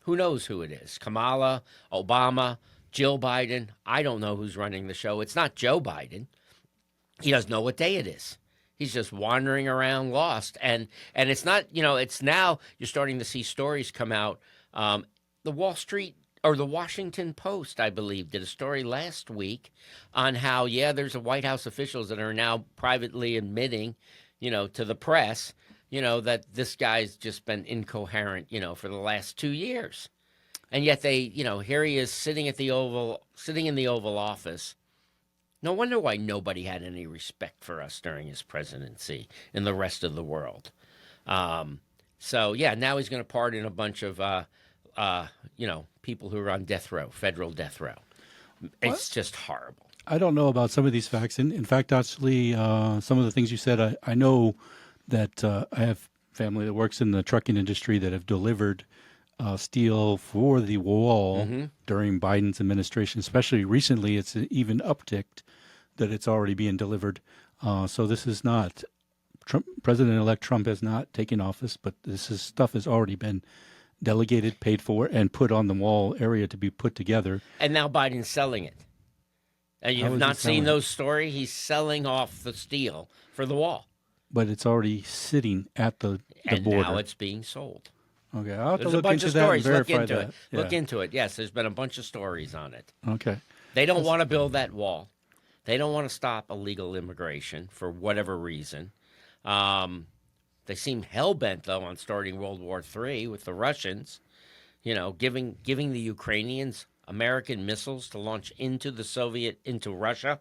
Who knows who it is? Kamala, Obama, Jill Biden. I don't know who's running the show. It's not Joe Biden. He doesn't know what day it is. He's just wandering around lost. And it's not, it's now you're starting to see stories come out. The Wall Street or the Washington Post, I believe, did a story last week on how, there's a White House officials that are now privately admitting, to the press, that this guy's just been incoherent, for the last 2 years. And yet here he is sitting in the Oval Office. No wonder why nobody had any respect for us during his presidency in the rest of the world. Now he's going to pardon a bunch of, people who are on death row, federal death row. It's just horrible. I don't know about some of these facts. In fact, actually, some of the things you said, I know that I have family that works in the trucking industry that have delivered steel for the wall during Biden's administration. Especially recently, it's even upticked that it's already being delivered. So this is not President-elect Trump has not taken office, but stuff has already been delegated, paid for, and put on the wall area to be put together. And now Biden's selling it. And you How have is he not seen selling it? those stories. He's selling off the steel for the wall. But it's already sitting at the And border. now it's being sold. Okay, I'll have There's to a look bunch into of that and stories. Look verify into that. it. Yeah. Look into it. Yes, there's been a bunch of stories on it. Okay. They don't want to build that wall. They don't want to stop illegal immigration for whatever reason. They seem hell-bent, though, on starting World War III with the Russians, giving the Ukrainians American missiles to launch into Russia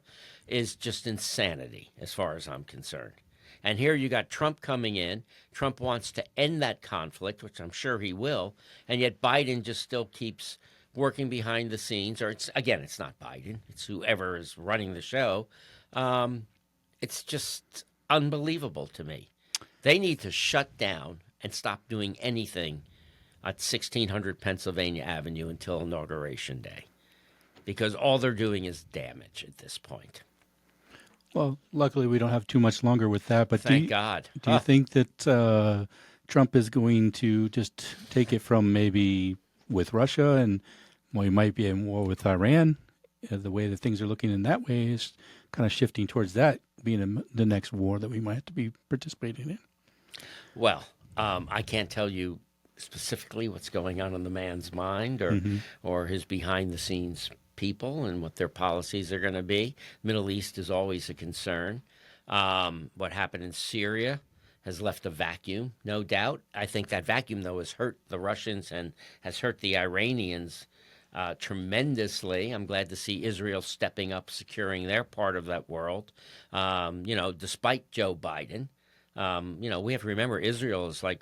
is just insanity as far as I'm concerned. And here you got Trump coming in. Trump wants to end that conflict, which I'm sure he will, and yet Biden just still keeps working behind the scenes. Or it's not Biden; it's whoever is running the show. It's just unbelievable to me. They need to shut down and stop doing anything at 1600 Pennsylvania Avenue until Inauguration Day, because all they're doing is damage at this point. Well, luckily we don't have too much longer with that. But Thank God. Do you think that Trump is going to just take it from maybe with Russia, and we might be in war with Iran? The way that things are looking in that way is kind of shifting towards that being the next war that we might have to be participating in. Well, I can't tell you specifically what's going on in the man's mind or his behind the scenes people and what their policies are going to be. Middle East is always a concern. What happened in Syria has left a vacuum, no doubt. I think that vacuum, though, has hurt the Russians and has hurt the Iranians tremendously. I'm glad to see Israel stepping up, securing their part of that world. Despite Joe Biden, we have to remember Israel is like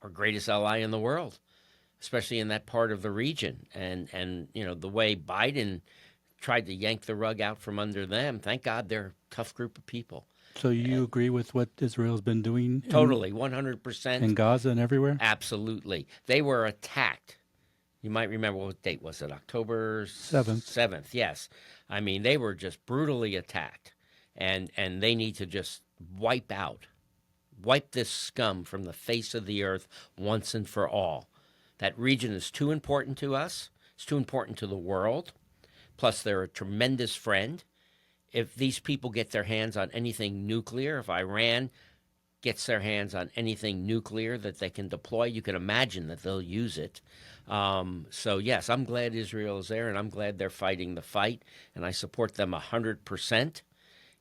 our greatest ally in the world, especially in that part of the region. And the way Biden tried to yank the rug out from under them, thank God they're a tough group of people. So you agree with what Israel's been doing? Totally, 100%. In Gaza and everywhere? Absolutely. They were attacked. You might remember, what date was it? October 7th. 7th, yes. I mean, they were just brutally attacked. And they need to just wipe this scum from the face of the earth once and for all. That region is too important to us. It's too important to the world. Plus, they're a tremendous friend. If these people get their hands on anything nuclear, if Iran gets their hands on anything nuclear that they can deploy, you can imagine that they'll use it. So, yes, I'm glad Israel is there, and I'm glad they're fighting the fight, and I support them 100%.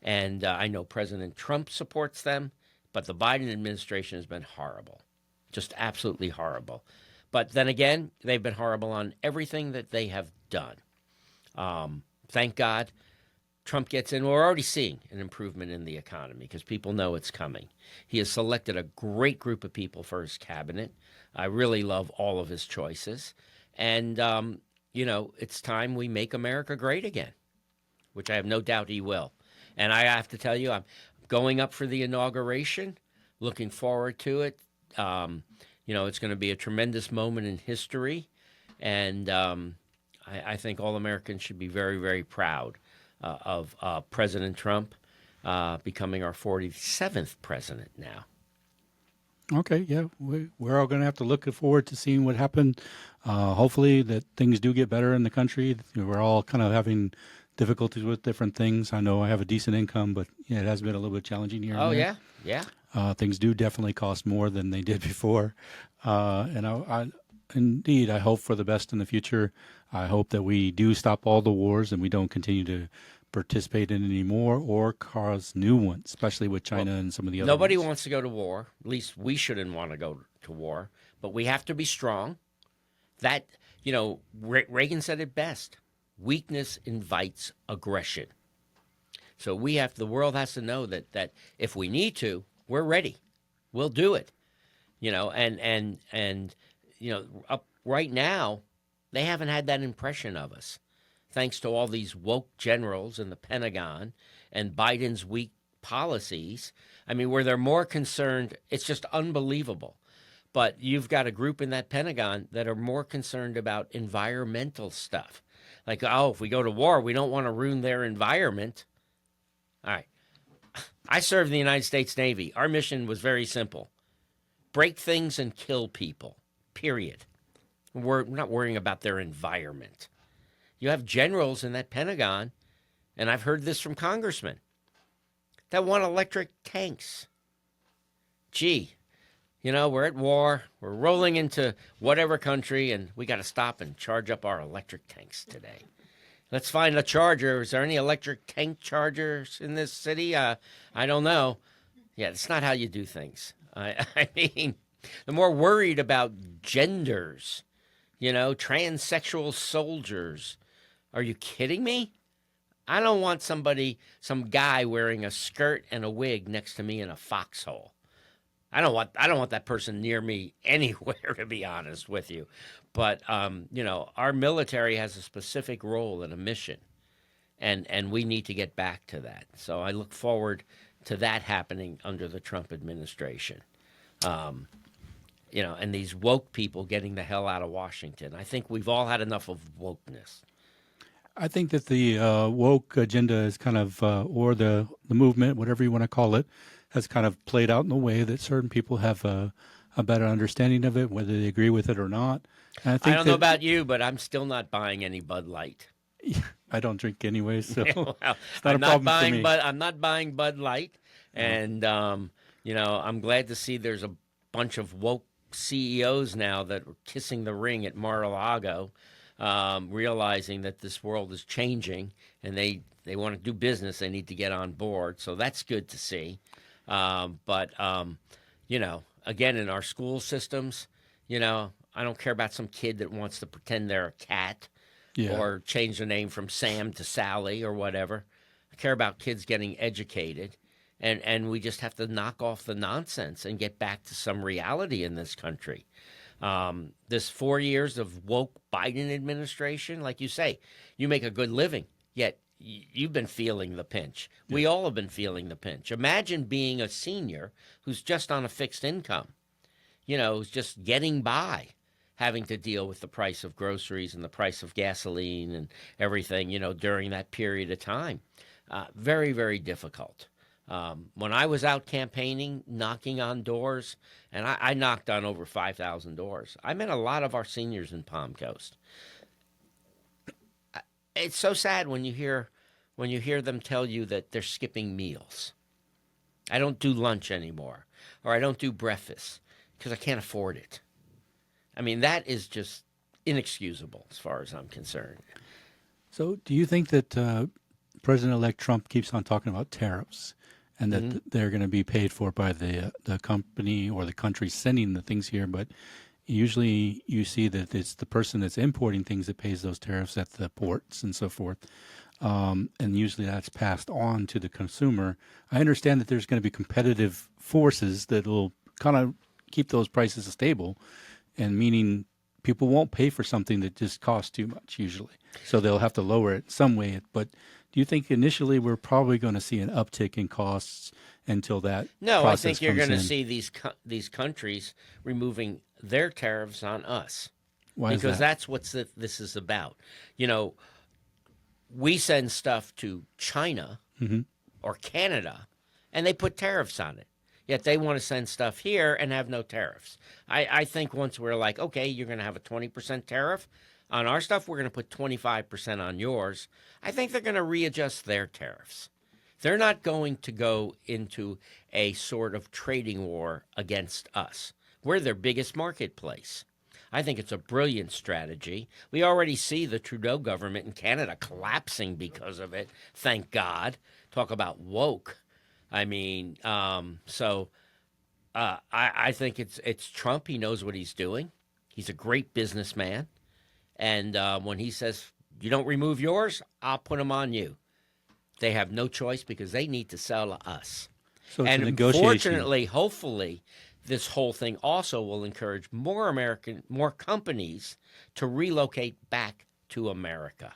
And I know President Trump supports them, but the Biden administration has been horrible, just absolutely horrible. But then again, they've been horrible on everything that they have done. Thank God Trump gets in. We're already seeing an improvement in the economy because people know it's coming. He has selected a great group of people for his cabinet. I really love all of his choices. And, it's time we make America great again, which I have no doubt he will. And I have to tell you, I'm going up for the inauguration, looking forward to it. It's going to be a tremendous moment in history. And I think all Americans should be very, very proud of President Trump becoming our 47th president now. Okay, yeah, we're all going to have to look forward to seeing what happened. Hopefully that things do get better in the country. We're all kind of having difficulties with different things. I know I have a decent income, but it has been a little bit challenging here. Oh, and yeah. Things do definitely cost more than they did before. And I hope for the best in the future. I hope that we do stop all the wars and we don't continue to participate in any more or cause new ones, especially with China and some of the other Nobody ones. wants to go to war. At least we shouldn't want to go to war. But we have to be strong. That, Reagan said it best. Weakness invites aggression. So the world has to know that if we need to, we're ready. We'll do it. Up right now, they haven't had that impression of us, thanks to all these woke generals in the Pentagon and Biden's weak policies. I mean, where they're more concerned, it's just unbelievable. But you've got a group in that Pentagon that are more concerned about environmental stuff. Like, if we go to war, we don't want to ruin their environment. All right. I served in the United States Navy. Our mission was very simple: break things and kill people, period. We're not worrying about their environment. You have generals in that Pentagon, and I've heard this from congressmen, that want electric tanks. Gee, we're at war. We're rolling into whatever country, and we got to stop and charge up our electric tanks today. Let's find a charger. Is there any electric tank chargers in this city? I don't know. Yeah, that's not how you do things. I mean, the more worried about genders, transsexual soldiers. Are you kidding me? I don't want some guy wearing a skirt and a wig next to me in a foxhole. I don't want that person near me anywhere, to be honest with you. But our military has a specific role and a mission, and we need to get back to that. So I look forward to that happening under the Trump administration. And these woke people getting the hell out of Washington. I think we've all had enough of wokeness. I think that the woke agenda is kind of, or the movement, whatever you want to call it, has kind of played out in a way that certain people have a better understanding of it, whether they agree with it or not. And I don't know about you, but I'm still not buying any Bud Light. I don't drink anyway, so well, it's not a problem for me. I'm not buying Bud Light, and I'm glad to see there's a bunch of woke CEOs now that are kissing the ring at Mar-a-Lago, realizing that this world is changing, and they want to do business. They need to get on board, so that's good to see. But again, in our school systems, I don't care about some kid that wants to pretend they're a cat or change their name from Sam to Sally or whatever. I care about kids getting educated, and we just have to knock off the nonsense and get back to some reality in this country. This 4 years of woke Biden administration, like you say, you make a good living, yet you've been feeling the pinch. Yeah. We all have been feeling the pinch. Imagine being a senior who's just on a fixed income, who's just getting by, having to deal with the price of groceries and the price of gasoline and everything, during that period of time. Very, very difficult. When I was out campaigning, knocking on doors, and I knocked on over 5,000 doors, I met a lot of our seniors in Palm Coast. It's so sad when you hear them tell you that they're skipping meals. I don't do lunch anymore, or I don't do breakfast because I can't afford it. I mean, that is just inexcusable as far as I'm concerned. So do you think that President-elect Trump keeps on talking about tariffs and that they're going to be paid for by the company or the country sending the things here, but usually you see that it's the person that's importing things that pays those tariffs at the ports and so forth. And usually that's passed on to the consumer. I understand that there's going to be competitive forces that will kind of keep those prices stable, and meaning people won't pay for something that just costs too much usually. So they'll have to lower it some way. But do you think initially we're probably going to see an uptick in costs until that No, I think you're going to see these countries removing their tariffs on us. Why is that? Because that's what this is about. We send stuff to China or Canada, and they put tariffs on it. Yet they want to send stuff here and have no tariffs. I think once we're like, okay, you're going to have a 20% tariff on our stuff, we're going to put 25% on yours. I think they're going to readjust their tariffs. They're not going to go into a sort of trading war against us. We're their biggest marketplace. I think it's a brilliant strategy. We already see the Trudeau government in Canada collapsing because of it. Thank God. Talk about woke. I mean, I think it's Trump. He knows what he's doing. He's a great businessman. And when he says, you don't remove yours, I'll put them on you. They have no choice because they need to sell to us. So and unfortunately, hopefully, this whole thing also will encourage more companies to relocate back to America.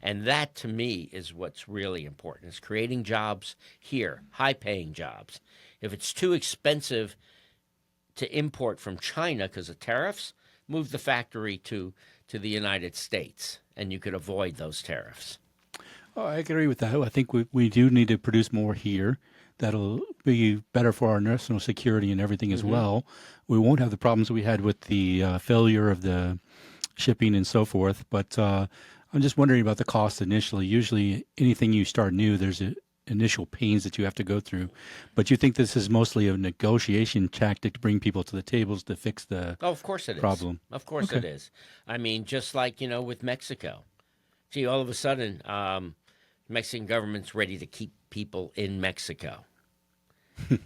And that, to me, is what's really important, is creating jobs here, high-paying jobs. If it's too expensive to import from China because of tariffs, move the factory to the United States, and you could avoid those tariffs. Oh, I agree with that. I think we do need to produce more here. That'll be better for our national security and everything as well. We won't have the problems we had with the failure of the shipping and so forth. But I'm just wondering about the cost initially. Usually, anything you start new, there's initial pains that you have to go through. But you think this is mostly a negotiation tactic to bring people to the tables to fix the Oh, of course it is. problem? Of course Okay. it is. I mean, just like, with Mexico. Gee, all of a sudden, Mexican government's ready to keep people in Mexico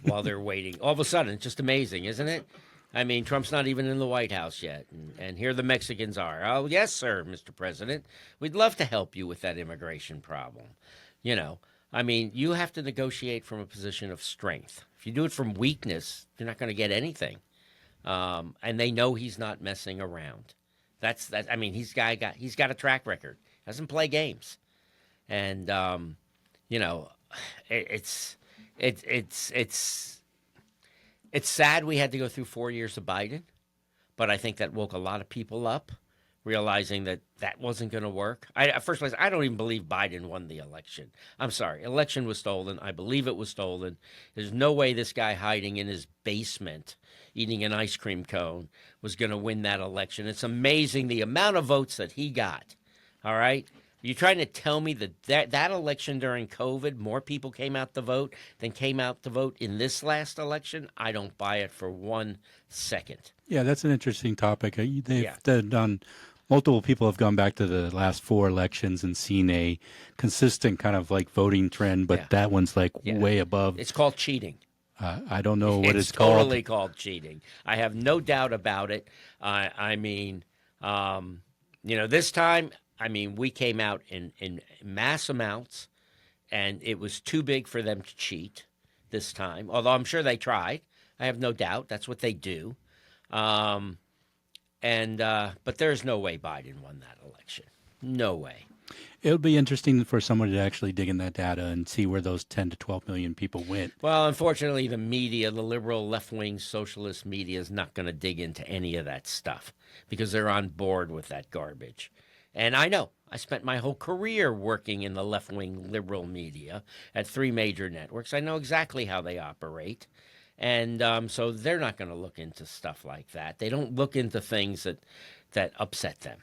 while they're waiting. All of a sudden, it's just amazing, isn't it? I mean, Trump's not even in the White House yet, and here the Mexicans are. Oh, yes, sir, Mr. President. We'd love to help you with that immigration problem. You know, I mean, you have to negotiate from a position of strength. If you do it from weakness, you're not going to get anything. And they know he's not messing around. That's that. I mean, he's got a track record. Doesn't play games, and you know, it's sad we had to go through 4 years of Biden, but I think that woke a lot of people up, realizing that that wasn't going to work. First place, I don't even believe Biden won the election. I'm sorry, election was stolen. I believe it was stolen. There's no way this guy hiding in his basement eating an ice cream cone was going to win that election. It's amazing the amount of votes that he got. All right? Are you trying to tell me that election during COVID, more people came out to vote than came out to vote in this last election? I don't buy it for 1 second. Yeah, that's an interesting topic. Yeah. They've done, multiple people have gone back to the last 4 elections and seen a consistent kind of like voting trend, but Yeah. that one's like Yeah. way above. It's called cheating. I don't know what it's totally called. called cheating. I have no doubt about it. I mean, this time, I mean, we came out in mass amounts, and it was too big for them to cheat this time, although I'm sure they tried. I have no doubt. That's what they do. But there's no way Biden won that election. No way. It'll be interesting for someone to actually dig in that data and see where those 10 to 12 million people went. Well, unfortunately, the media, the liberal, left-wing, socialist media is not going to dig into any of that stuff because they're on board with that garbage. And I know. I spent my whole career working in the left-wing liberal media at 3 major networks. I know exactly how they operate. And so they're not going to look into stuff like that. They don't look into things that upset them.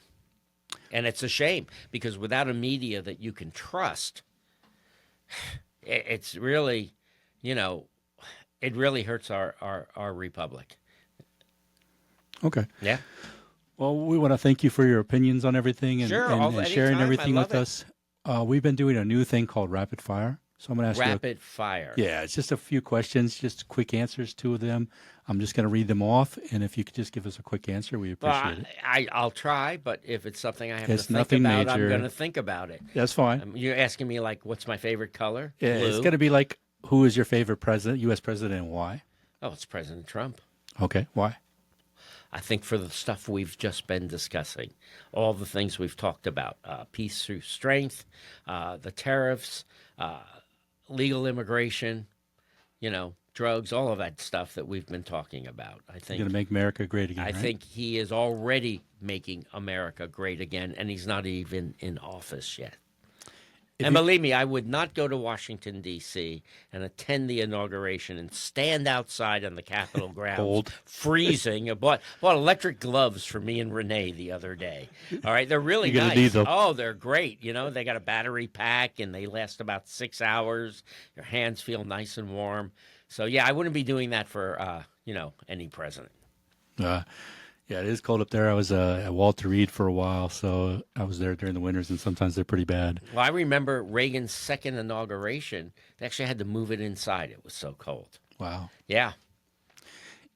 And it's a shame because without a media that you can trust, it's really, it really hurts our republic. Okay. Yeah. Well, we want to thank you for your opinions on everything and, Sure, and sharing anytime. everything I with love us. We've been doing a new thing called Rapid Fire. So I'm going to ask Rapid fire. Yeah, it's just a few questions, just quick answers, 2 of them. I'm just going to read them off, and if you could just give us a quick answer, we Well, appreciate it. I'll try, but if it's something I have It's to think nothing about, I'm major. going to think about it. That's fine. You're asking me, like, what's my favorite color? Yeah, Blue. it's going to be like, who is your favorite president, U.S. president, and why? Oh, it's President Trump. Okay, why? I think for the stuff we've just been discussing, all the things we've talked about, peace through strength, the tariffs, legal immigration, drugs, all of that stuff that we've been talking about. I You're think going to make America great again, I right? think he is already making America great again, and he's not even in office yet. And believe me, I would not go to Washington, D.C. and attend the inauguration and stand outside on the Capitol grounds, Cold. freezing. I bought electric gloves for me and Renee the other day. All right, they're really You're gonna nice. need them. Oh, they're great. They got a battery pack, and they last about 6 hours. Your hands feel nice and warm. So, yeah, I wouldn't be doing that for, any president. Yeah, it is cold up there. I was at Walter Reed for a while, so I was there during the winters, and sometimes they're pretty bad. Well, I remember Reagan's second inauguration. They actually had to move it inside. It was so cold. Wow. Yeah.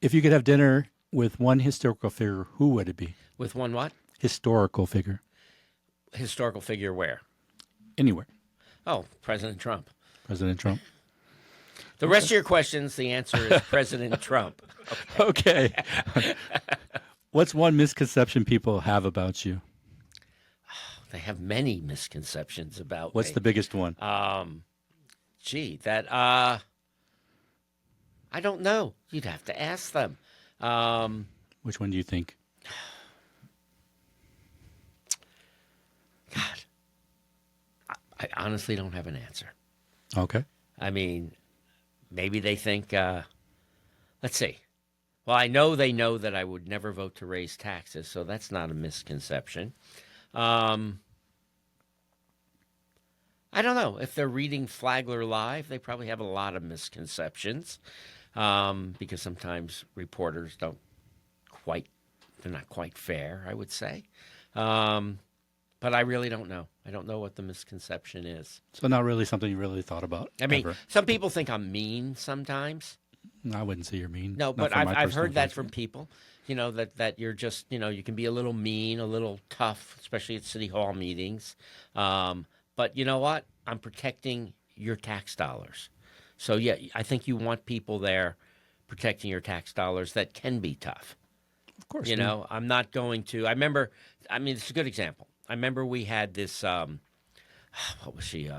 If you could have dinner with one historical figure, who would it be? With one what? Historical figure. Historical figure where? Anywhere. Oh, President Trump. President Trump. The rest of your questions, the answer is President Trump. Okay. What's one misconception people have about you? They have many misconceptions about What's me. the biggest one? I don't know. You'd have to ask them. Which one do you think? God, I honestly don't have an answer. Okay. I mean, maybe they think, let's see. Well, I know they know that I would never vote to raise taxes, so that's not a misconception. Um, I don't know. If they're reading Flagler Live, they probably have a lot of misconceptions because sometimes reporters don't quite, they're not quite fair, I would say. Um, but I really don't know. I don't know what the misconception is. So not really something you really thought about. I mean, ever. some people think I'm mean sometimes. I wouldn't say you're mean. No, Not but from my I've personal heard that from judgment. people, that you're just, you can be a little mean, a little tough, especially at city hall meetings. But you know what? I'm protecting your tax dollars. So, yeah, I think you want people there protecting your tax dollars that can be tough. Of course. I'm not going to. It's a good example. I remember we had this, what was she,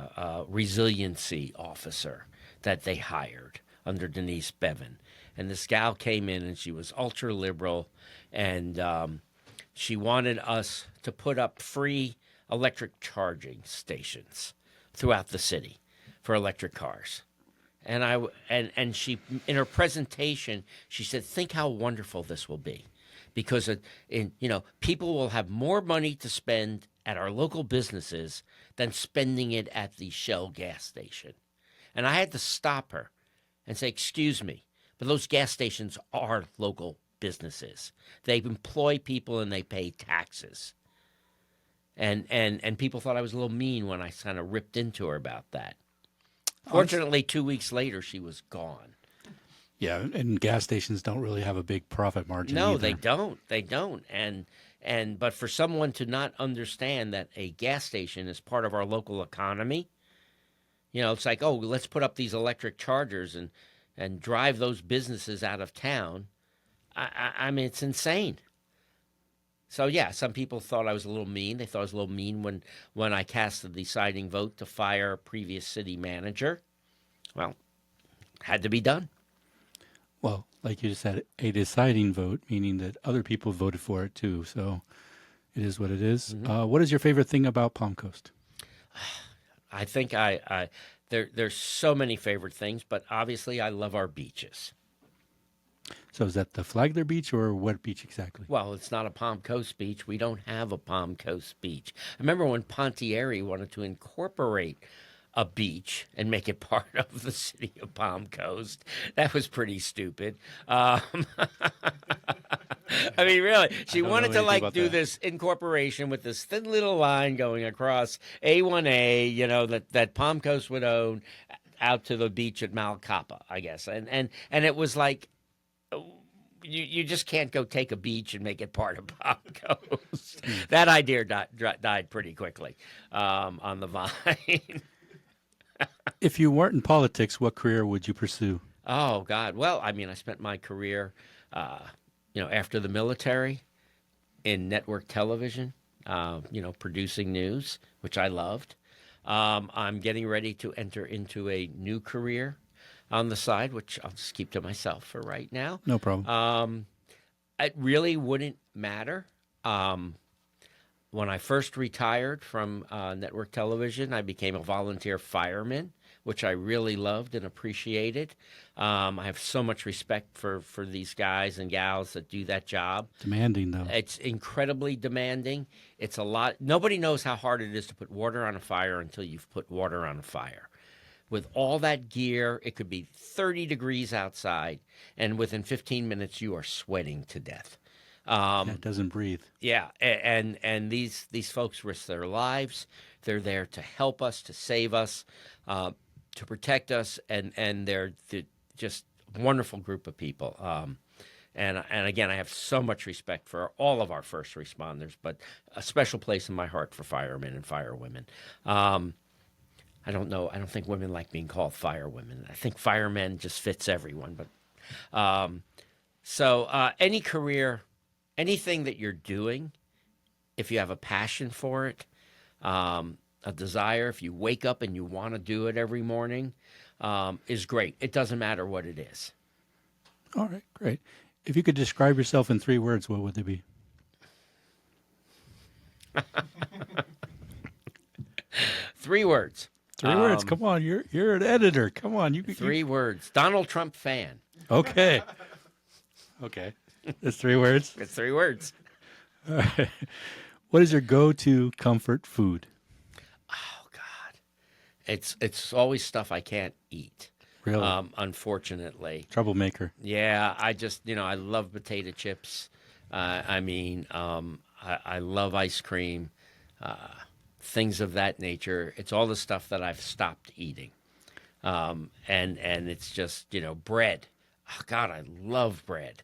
resiliency officer that they hired under Denise Bevan. And this gal came in and she was ultra liberal and she wanted us to put up free electric charging stations throughout the city for electric cars. And she, in her presentation, she said, think how wonderful this will be. Because, people will have more money to spend at our local businesses than spending it at the Shell gas station. And I had to stop her and say, excuse me, but those gas stations are local businesses. They employ people and they pay taxes. And people thought I was a little mean when I kind of ripped into her about that. Fortunately, 2 weeks later, she was gone. Yeah, and gas stations don't really have a big profit margin. No, either. they don't. They don't. But for someone to not understand that a gas station is part of our local economy, it's like, oh, let's put up these electric chargers and drive those businesses out of town. I mean, it's insane. So, yeah, some people thought I was a little mean. They thought I was a little mean when I cast the deciding vote to fire a previous city manager. Well, had to be done. Well, like you just said, a deciding vote, meaning that other people voted for it too. So it is what it is. Mm-hmm. What is your favorite thing about Palm Coast? I think there's so many favorite things, but obviously I love our beaches. So is that the Flagler Beach or what beach exactly? Well, it's not a Palm Coast beach. We don't have a Palm Coast beach. I remember when Pontieri wanted to incorporate a beach and make it part of the city of Palm Coast. That was pretty stupid. I mean, really, she wanted to do this incorporation with this thin little line going across A1A, that Palm Coast would own out to the beach at Malcapa, I guess. And it was like, you just can't go take a beach and make it part of Palm Coast. That idea died pretty quickly on the vine. If you weren't in politics, what career would you pursue? Oh, God. Well, I mean, I spent my career, after the military in network television, producing news, which I loved. I'm getting ready to enter into a new career on the side, which I'll just keep to myself for right now. No problem. It really wouldn't matter. When I first retired from network television, I became a volunteer fireman, which I really loved and appreciated. I have so much respect for these guys and gals that do that job. Demanding, though. It's incredibly demanding. It's a lot. Nobody knows how hard it is to put water on a fire until you've put water on a fire. With all that gear, it could be 30 degrees outside, and within 15 minutes, you are sweating to death. It doesn't breathe. Yeah, and these folks risk their lives. They're there to help us, to save us, to protect us, and they're just a wonderful group of people. And again, I have so much respect for all of our first responders, but a special place in my heart for firemen and firewomen. I don't know. I don't think women like being called firewomen. I think firemen just fits everyone. But any career, anything that you're doing, if you have a passion for it, a desire, if you wake up and you want to do it every morning, is great. It doesn't matter what it is. All right, great. If you could describe yourself in 3 words, what would they be? 3 words. Three words. Come on, you're an editor. Come on, you. 3 words. Donald Trump fan. Okay. Okay. That's 3 words. It's 3 words. All right. What is your go-to comfort food? Oh God, it's always stuff I can't eat. Really? Unfortunately. Troublemaker. Yeah, I just I love potato chips. I love ice cream, things of that nature. It's all the stuff that I've stopped eating, and it's just bread. Oh God, I love bread.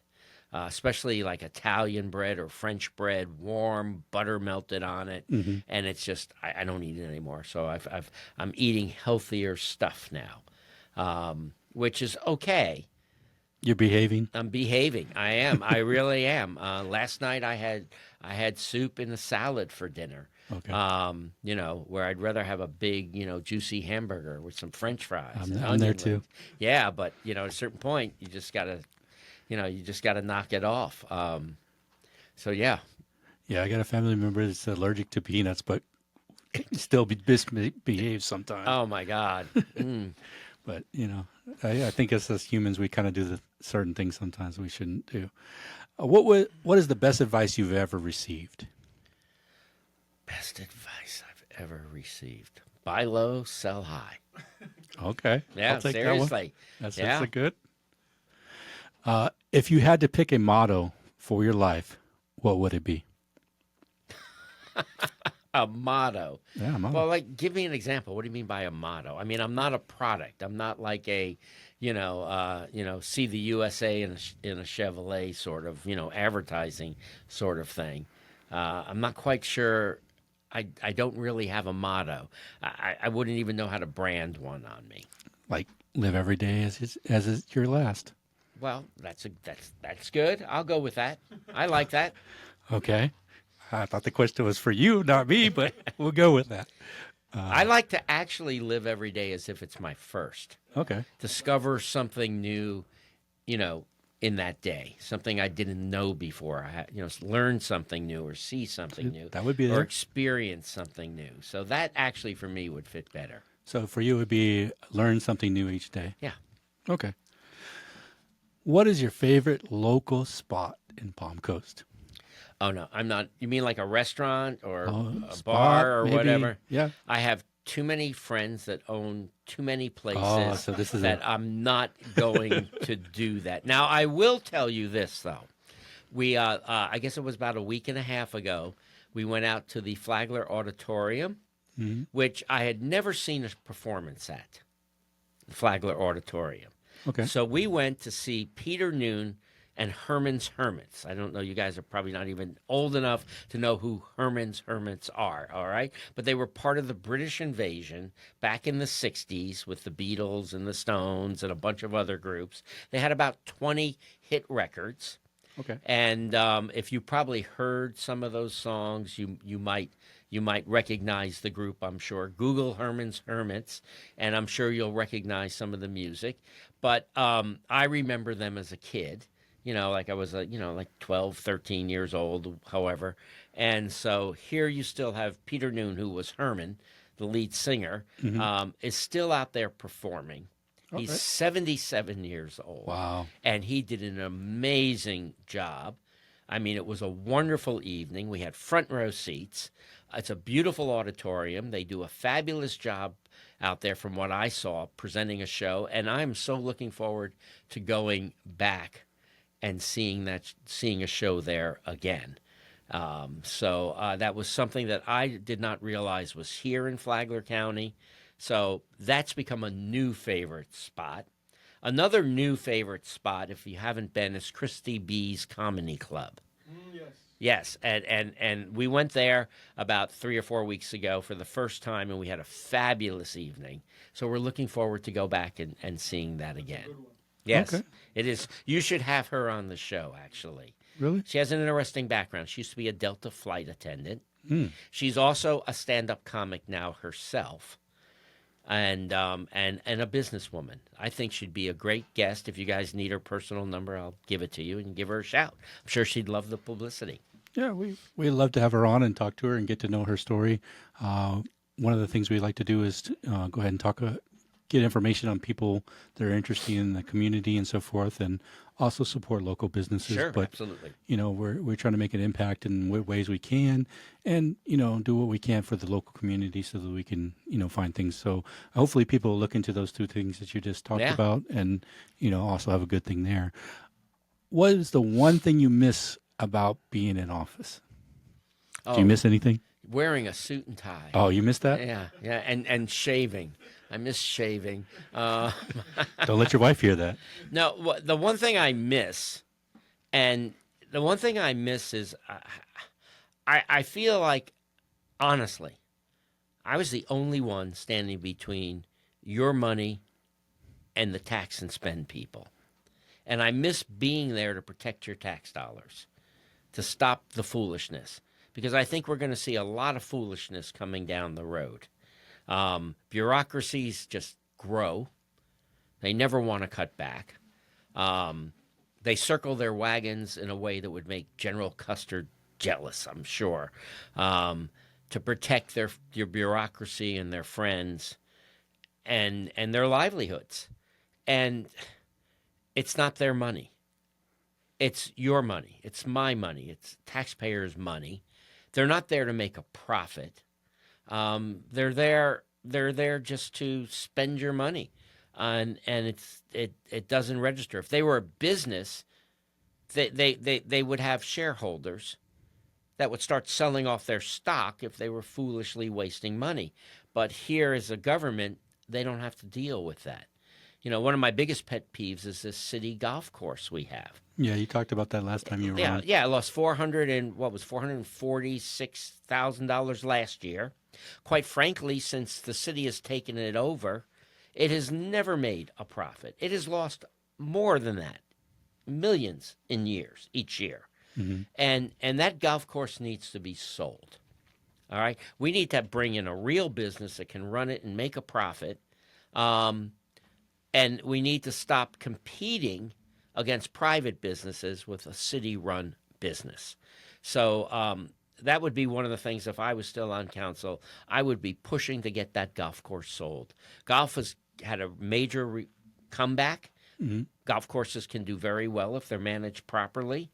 Especially like Italian bread or French bread, warm, butter melted on it, and it's just I don't eat it anymore. So I'm eating healthier stuff now, which is okay. You're behaving? I'm behaving. I am. I really am. Last night I had soup and a salad for dinner. Okay. Where I'd rather have a big, juicy hamburger with some French fries. And I'm there onion too. rings. Yeah, but at a certain point, you just gotta knock it off. So yeah. Yeah, I got a family member that's allergic to peanuts, but still behaves sometimes. Oh my God. Mm. But I think as humans, we kind of do the certain things sometimes we shouldn't do. What is the best advice you've ever received? Best advice I've ever received: buy low, sell high. Okay. Yeah, I'll take seriously. That one. That's Yeah. a good. If you had to pick a motto for your life, what would it be? A motto. Yeah, a motto. Well, give me an example. What do you mean by a motto? I mean, I'm not a product. I'm not like a, see the USA in a Chevrolet sort of, advertising sort of thing. I'm not quite sure. I don't really have a motto. I wouldn't even know how to brand one on me. Like live every day as it's your last. Well, that's good. I'll go with that. I like that. Okay. I thought the question was for you, not me, but we'll go with that. I like to actually live every day as if it's my first. Okay. Discover something new, in that day. Something I didn't know before. Learn something new or see something new. That would be or there. experience something new. So that actually for me would fit better. So for you, it would be learn something new each day. Yeah. Okay. What is your favorite local spot in Palm Coast? Oh no, I'm not. You mean like a restaurant or a spot, bar or maybe. whatever? Yeah. I have too many friends that own too many places So this is that I'm not going to do that. Now, I will tell you this, though. We, I guess it was about a week and a half ago, we went out to the Flagler Auditorium, which I had never seen a performance at, the Flagler Auditorium. Okay. So we went to see Peter Noon and Herman's Hermits. I don't know, you guys are probably not even old enough to know who Herman's Hermits are, all right? But they were part of the British invasion back in the 60s with the Beatles and the Stones and a bunch of other groups. They had about 20 hit records. Okay. And if you probably heard some of those songs, you might recognize the group, I'm sure. Google Herman's Hermits, and I'm sure you'll recognize some of the music. But I remember them as a kid. Like I was, like 12, 13 years old, however. And so here you still have Peter Noon, who was Herman, the lead singer, is still out there performing. He's 77 years old. Wow. And he did an amazing job. I mean, it was a wonderful evening. We had front row seats. It's a beautiful auditorium. They do a fabulous job out there from what I saw, presenting a show. And I'm so looking forward to going back and seeing a show there again. So that was something that I did not realize was here in Flagler County. So that's become a new favorite spot. Another new favorite spot, if you haven't been, is Christy B's Comedy Club. Yes. Yes, and we went there about 3 or 4 weeks ago for the first time, and we had a fabulous evening. So we're looking forward to go back and seeing that again. Yes, Okay. It is. You should have her on the show, actually. Really? She has an interesting background. She used to be a Delta flight attendant. Mm. She's also a stand-up comic now herself, and a businesswoman. I think she'd be a great guest. If you guys need her personal number, I'll give it to you and give her a shout. I'm sure she'd love the publicity. Yeah, we'd love to have her on and talk to her and get to know her story. one of the things we like to do is to, go ahead and get information on people that are interested in the community and so forth, and also support local businesses. Sure, But absolutely. we're trying to make an impact in ways we can, and do what we can for the local community so that we can find things. So hopefully people will look into those two things that you just talked Yeah. about, and also have a good thing there. What is the one thing you miss about being in office? Do you Oh, miss anything? wearing a suit and tie. Oh, you missed that? Yeah, yeah, and shaving. I miss shaving. Uh, Don't let your wife hear that. no, the one thing I miss, and the one thing I miss is I feel like, honestly, I was the only one standing between your money and the tax and spend people. And I miss being there to protect your tax dollars, to stop the foolishness, because I think we're going to see a lot of foolishness coming down the road. Bureaucracies just grow. They never want to cut back. They circle their wagons in a way that would make General Custer jealous, I'm sure, to protect your bureaucracy and their friends and their livelihoods. And it's not their money. It's your money. It's my money. It's taxpayers' money. They're not there to make a profit. They're there. They're there just to spend your money, and it doesn't register. If they were a business, they would have shareholders that would start selling off their stock if they were foolishly wasting money. But here, as a government, they don't have to deal with that. One of my biggest pet peeves is this city golf course we have. Yeah, you talked about that last time you were on. Yeah. I lost $446,000 last year. Quite frankly, since the city has taken it over, it has never made a profit. It has lost more than that, millions in years each year. Mm-hmm. And that golf course needs to be sold. All right, we need to bring in a real business that can run it and make a profit. And we need to stop competing against private businesses with a city-run business. So that would be one of the things, if I was still on council, I would be pushing to get that golf course sold. Golf has had a major comeback. Mm-hmm. Golf courses can do very well if they're managed properly.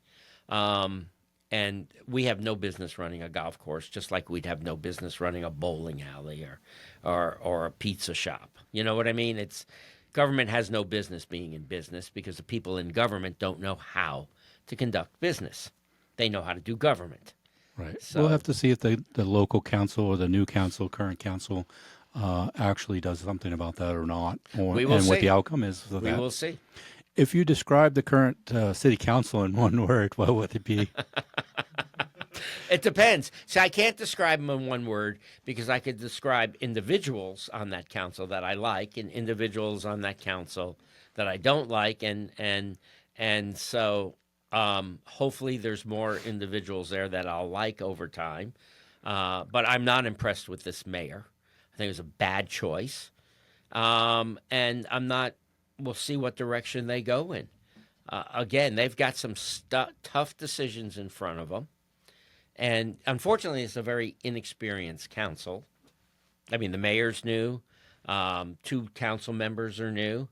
And we have no business running a golf course, just like we'd have no business running a bowling alley or a pizza shop. You know what I mean? Government has no business being in business because the people in government don't know how to conduct business. They know how to do government. Right. So, we'll have to see if the local council or the new council, current council, actually does something about that or not, We will and what see. the outcome is of We that. will see. If you describe the current city council in one word, what would it be? It depends. See, I can't describe them in one word because I could describe individuals on that council that I like and individuals on that council that I don't like, and so hopefully there's more individuals there that I'll like over time. But I'm not impressed with this mayor. I think it was a bad choice, and I'm not. We'll see what direction they go in. Again, they've got some tough decisions in front of them. And unfortunately, it's a very inexperienced council. I mean, the mayor's new. 2 council members are new.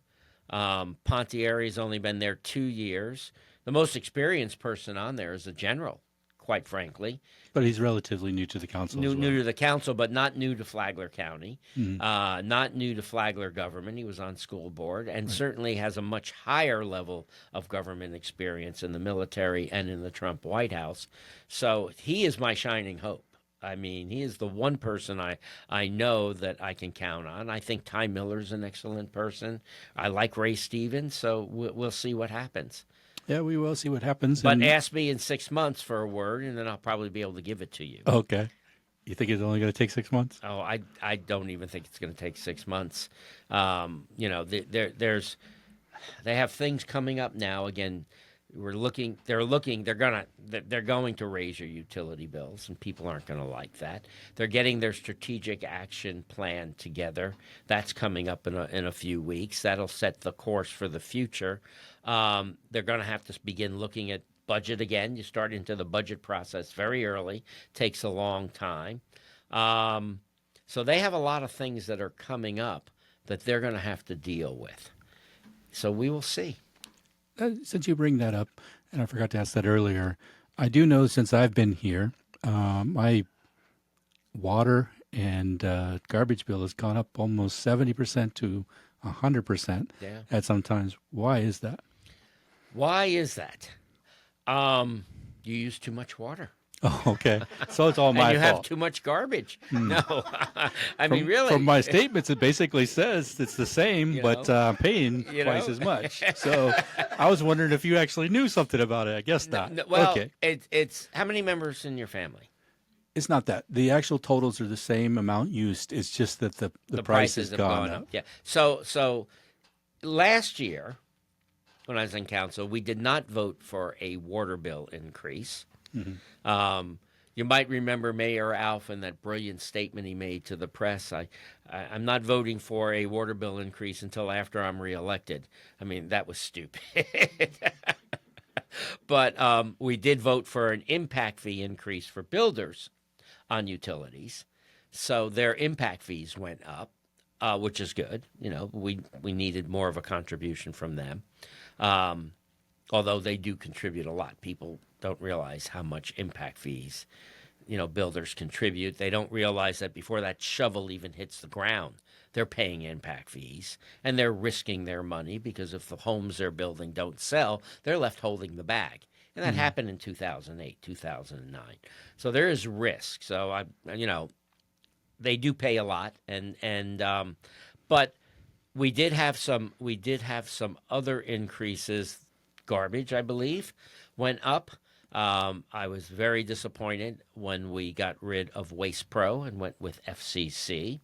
Pontieri's only been there 2 years. The most experienced person on there is a general, quite frankly. But he's relatively new to the council as well. New to the council, but not new to Flagler County, Mm-hmm. not new to Flagler government. He was on school board and certainly has a much higher level of government experience in the military and in the Trump White House. So he is my shining hope. I mean, he is the one person I know that I can count on. I think Ty Miller's an excellent person. I like Ray Stevens, so we'll see what happens. Yeah, we will see what happens. But ask me in 6 months for a word, and then I'll probably be able to give it to you. Okay. You think it's only going to take 6 months? Oh, I don't even think it's going to take 6 months. They have things coming up now. Again, they're going to raise your utility bills, and people aren't going to like that. They're getting their strategic action plan together. That's coming up in a few weeks. That'll set the course for the future. They're going to have to begin looking at budget again. You start into the budget process very early. Takes a long time. So they have a lot of things that are coming up that they're going to have to deal with. So we will see. Since you bring that up, and I forgot to ask that earlier, I do know since I've been here, my water and garbage bill has gone up almost 70% to 100% Yeah. at some times. Why is that? Why is that? You use too much water. Oh, okay. So it's all And my you have fault. too much garbage. No, I mean, From, really. from my statements, it basically says it's the same, You but know? I'm paying You twice know? as much. So I was wondering if you actually knew something about it. I guess not. Well, Okay. it's how many members in your family? It's not that. The actual totals are the same amount used. It's just that the price has Prices have gone gone up. up. Yeah. So last year, when I was in council, we did not vote for a water bill increase. You might remember Mayor Alfin, that brilliant statement he made to the press. I'm not voting for a water bill increase until after I'm reelected. I mean, that was stupid. But we did vote for an impact fee increase for builders on utilities. So their impact fees went up, which is good. You know, we needed more of a contribution from them. Although they do contribute a lot. People don't realize how much impact fees, builders contribute. They don't realize that before that shovel even hits the ground, they're paying impact fees, and they're risking their money because if the homes they're building don't sell, they're left holding the bag. And that happened in 2008, 2009. So there is risk. So they do pay a lot, but we did have some other increases. Garbage, I believe, went up. I was very disappointed when we got rid of Waste Pro and went with FCC.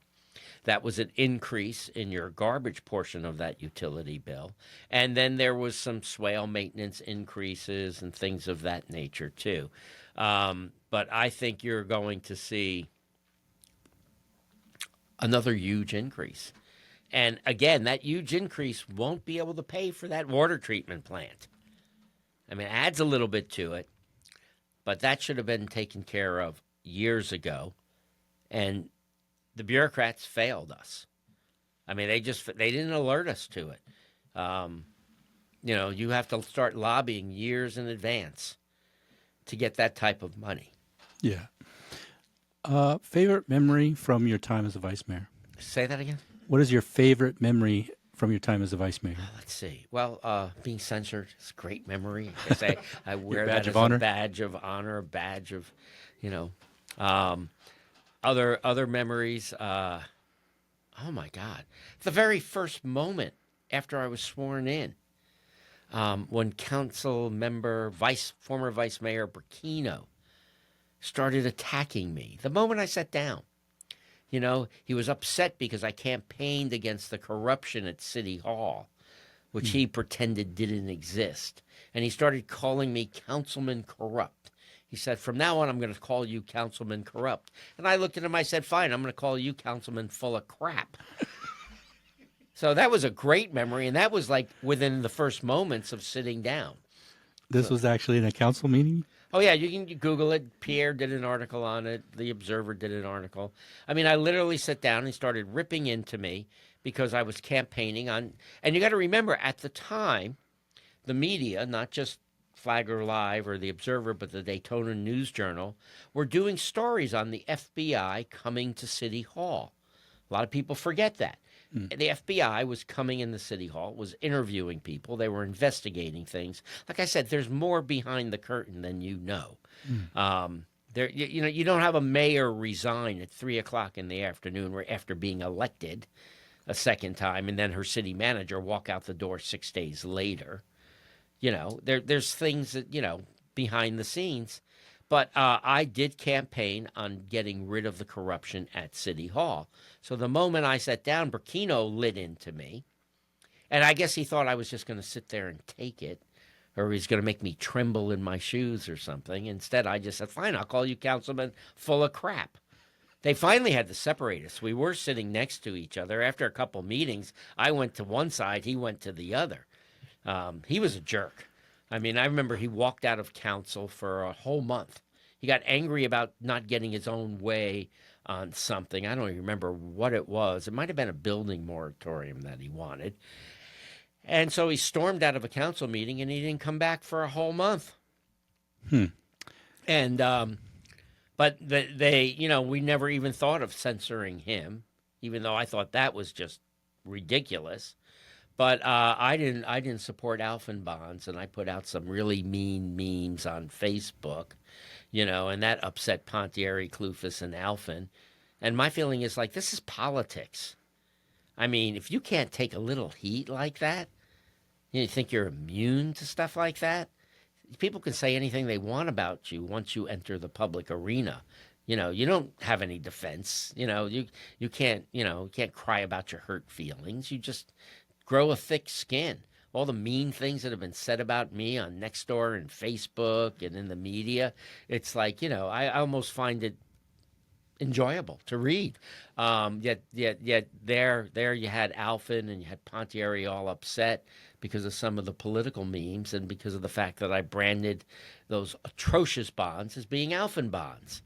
That was an increase in your garbage portion of that utility bill. And then there was some swale maintenance increases and things of that nature, too. But I think you're going to see another huge increase. And again, that huge increase won't be able to pay for that water treatment plant. I mean, it adds a little bit to it, but that should have been taken care of years ago. And the bureaucrats failed us. I mean, they didn't alert us to it. You have to start lobbying years in advance to get that type of money. Yeah. Favorite memory from your time as a vice mayor? Say that again? What is your favorite memory from your time as a vice mayor? Let's see. Well, being censored is a great memory. I guess I wear badge that of as honor? a badge of honor, a badge of, other memories. Oh my God! The very first moment after I was sworn in, when council member, former vice mayor Burkino started attacking me. The moment I sat down. He was upset because I campaigned against the corruption at City Hall, which he pretended didn't exist. And he started calling me Councilman Corrupt. He said, from now on, I'm going to call you Councilman Corrupt. And I looked at him, I said, fine, I'm going to call you Councilman Full of Crap. So that was a great memory, and that was like within the first moments of sitting down. This was actually in a council meeting? Oh, yeah, you can Google it. Pierre did an article on it. The Observer did an article. I mean, I literally sat down and he started ripping into me because I was campaigning on. And you got to remember, at the time, the media, not just Flagler Live or the Observer, but the Daytona News Journal, were doing stories on the FBI coming to City Hall. A lot of people forget that. The FBI was coming in the City Hall, was interviewing people. They were investigating things. Like I said, there's more behind the curtain than you know. You don't have a mayor resign at 3:00 in the afternoon after being elected a second time, and then her city manager walk out the door 6 days later. There's things that behind the scenes. But I did campaign on getting rid of the corruption at City Hall. So the moment I sat down, Burkino lit into me. And I guess he thought I was just going to sit there and take it, or he's going to make me tremble in my shoes or something. Instead, I just said, fine, I'll call you Councilman Full of Crap. They finally had to separate us. We were sitting next to each other. After a couple meetings, I went to one side, he went to the other. He was a jerk. I mean, I remember he walked out of council for a whole month. He got angry about not getting his own way on something. I don't even remember what it was. It might have been a building moratorium that he wanted. And so he stormed out of a council meeting and he didn't come back for a whole month. And, but we never even thought of censoring him, even though I thought that was just ridiculous. But I didn't support Alfin bonds, and I put out some really mean memes on Facebook, and that upset Pontieri, Clufus, and Alfin. And my feeling is like, this is politics. I mean, if you can't take a little heat like that, you think you're immune to stuff like that? People can say anything they want about you once you enter the public arena. You don't have any defense. You can't cry about your hurt feelings. You just grow a thick skin. All the mean things that have been said about me on Nextdoor and Facebook and in the media, it's like, I almost find it enjoyable to read. Yet there you had Alfin and you had Pontieri all upset because of some of the political memes and because of the fact that I branded those atrocious bonds as being Alfin bonds.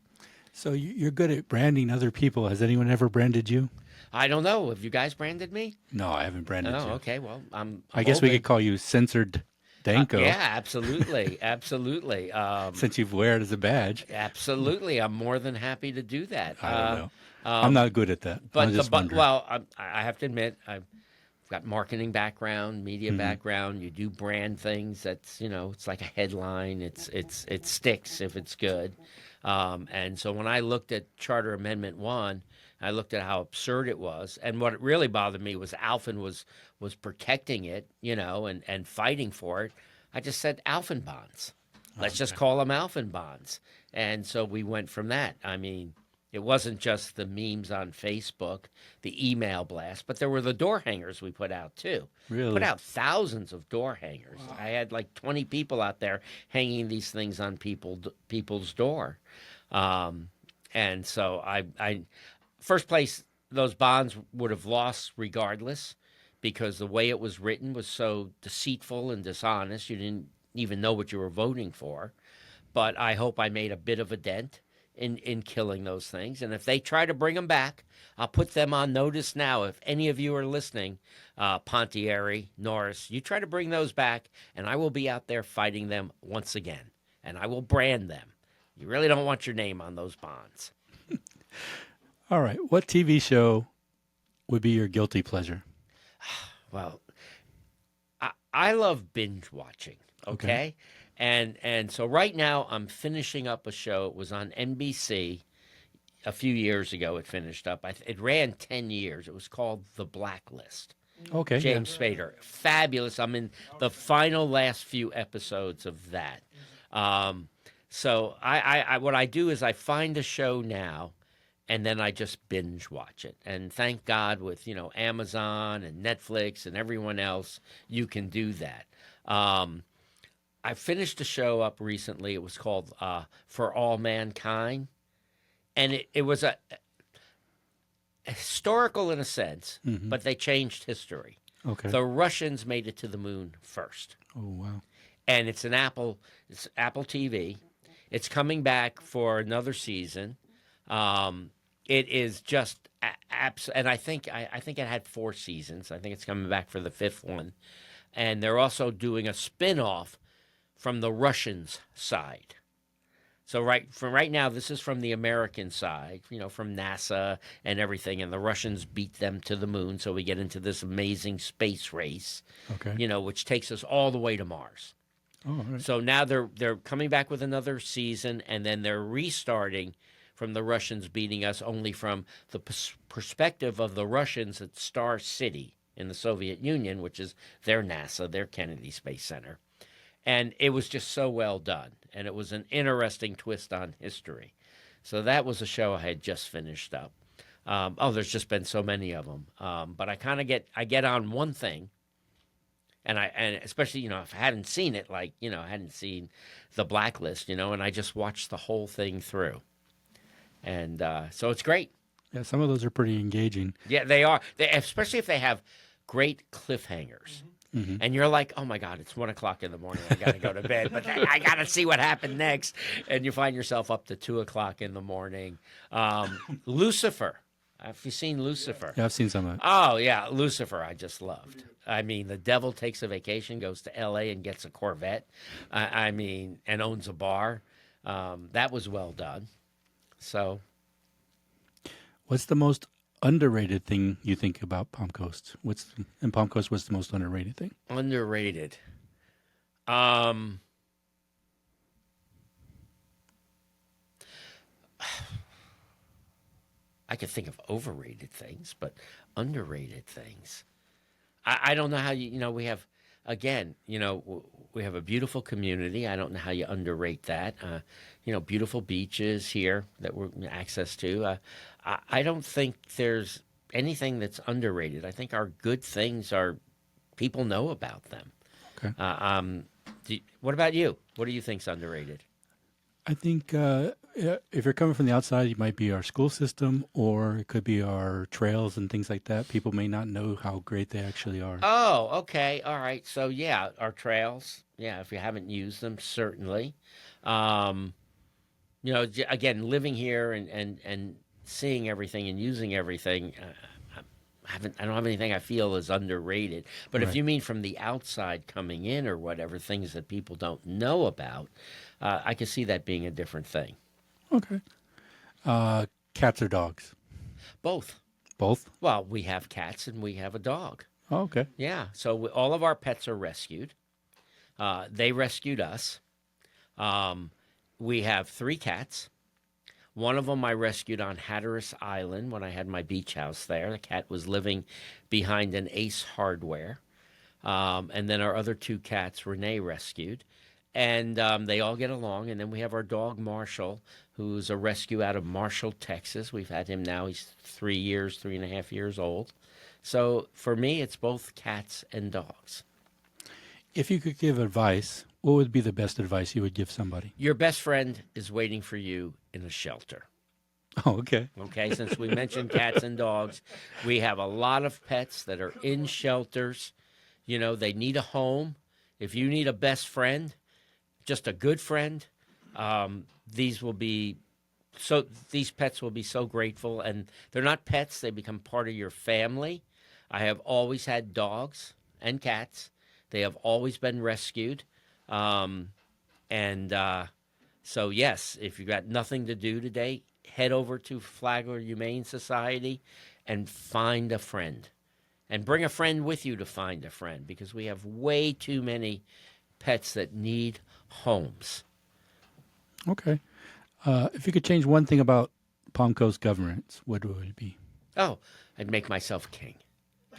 So you're good at branding other people. Has anyone ever branded you? I don't know. Have you guys branded me? No, I haven't branded you. Oh, okay. Well, I guess we could call you Censored Danko. Yeah, absolutely. Absolutely. Since you've wear it as a badge. Absolutely. I'm more than happy to do that. I don't know. I'm not good at that. But I'm just wondering. I have to admit, I've got marketing background, media background. You do brand things. That's, it's like a headline. It sticks if it's good. And so when I looked at Charter Amendment 1, I looked at how absurd it was. And what really bothered me was Alfin was protecting it, and fighting for it. I just said Alfin bonds. Let's just call them Alfin bonds. And so we went from that. I mean, it wasn't just the memes on Facebook, the email blast, but there were the door hangers we put out too. Really? Put out thousands of door hangers. Wow. I had like 20 people out there hanging these things on people's door. And so I first place, those bonds would have lost regardless because the way it was written was so deceitful and dishonest. You didn't even know what you were voting for. But I hope I made a bit of a dent in killing those things. And if they try to bring them back, I'll put them on notice now. If any of you are listening, Pontieri, Norris, you try to bring those back, and I will be out there fighting them once again. And I will brand them. You really don't want your name on those bonds. All right. What TV show would be your guilty pleasure? Well, I love binge watching, okay? And so right now I'm finishing up a show. It was on NBC a few years ago. It finished up. It ran 10 years. It was called The Blacklist. Okay. James Spader. Fabulous. I'm in the final last few episodes of that. So I what I do is I find a show now, and then I just binge watch it. And thank God with, Amazon and Netflix and everyone else, you can do that. I finished a show up recently. It was called For All Mankind. And it was a historical in a sense, but they changed history. Okay. The Russians made it to the moon first. Oh, wow. And it's Apple TV. It's coming back for another season. It is just and I think it had 4 seasons. I think it's coming back for the 5th one. And they're also doing a spin-off from the Russians' side. So right now, this is from the American side, from NASA and everything, and the Russians beat them to the moon, so we get into this amazing space race, which takes us all the way to Mars. Oh, all right. So now they're coming back with another season, and then they're restarting from the Russians beating us only from the perspective of the Russians at Star City in the Soviet Union, which is their NASA, their Kennedy Space Center. And it was just so well done. And it was an interesting twist on history. So that was a show I had just finished up. There's just been so many of them. But I get on one thing. And especially, if I hadn't seen it, I hadn't seen The Blacklist, and I just watched the whole thing through. And so it's great. Yeah, some of those are pretty engaging. Yeah, they are. Especially if they have great cliffhangers. And you're like, oh my God, it's 1 o'clock in the morning. I got to go to bed, but I got to see what happened next. And you find yourself up to 2 o'clock in the morning. Lucifer. Have you seen Lucifer? Yeah, I've seen some of it. Oh, yeah. Lucifer, I just loved. I mean, the devil takes a vacation, goes to L.A. and gets a Corvette. I mean, and owns a bar. That was well done. So, What's the most underrated thing you think about Palm Coast? What's the most underrated thing? underrated. I could think of overrated things, but underrated things. I don't know how we have, again, we have a beautiful community. I don't know how you underrate that. Beautiful beaches here that we're access to. I don't think there's anything that's underrated. I think our good things are people know about them. Okay. What about you? What do you think's underrated? I think if you're coming from the outside, it might be our school system, or it could be our trails and things like that. People may not know how great they actually are. Oh, okay. All right. So, yeah, our trails. Yeah, if you haven't used them, certainly. Again, living here and seeing everything and using everything, I don't have anything I feel is underrated. But if Right. you mean from the outside coming in or whatever, things that people don't know about, I could see that being a different thing. Okay. Cats or dogs? Both. Both? Well, we have cats and we have a dog. Oh, okay. Yeah. So all of our pets are rescued. They rescued us. We have 3 cats. One of them I rescued on Hatteras Island when I had my beach house there. The cat was living behind an Ace Hardware. And then our other 2 cats, Renee rescued. And they all get along. And then we have our dog, Marshall, who's a rescue out of Marshall, Texas. We've had him now. He's 3.5 years old. So for me, it's both cats and dogs. If you could give advice, what would be the best advice you would give somebody? Your best friend is waiting for you in a shelter. Oh, okay. Okay, since we mentioned cats and dogs, we have a lot of pets that are in shelters. They need a home. If you need a best friend, just a good friend, these pets will be so grateful. And they're not pets, they become part of your family. I have always had dogs and cats. They have always been rescued. So, yes, if you've got nothing to do today, head over to Flagler Humane Society and find a friend. And bring a friend with you to find a friend, because we have way too many pets that need homes. Okay. If you could change one thing about Palm Coast government, what would it be? Oh, I'd make myself king.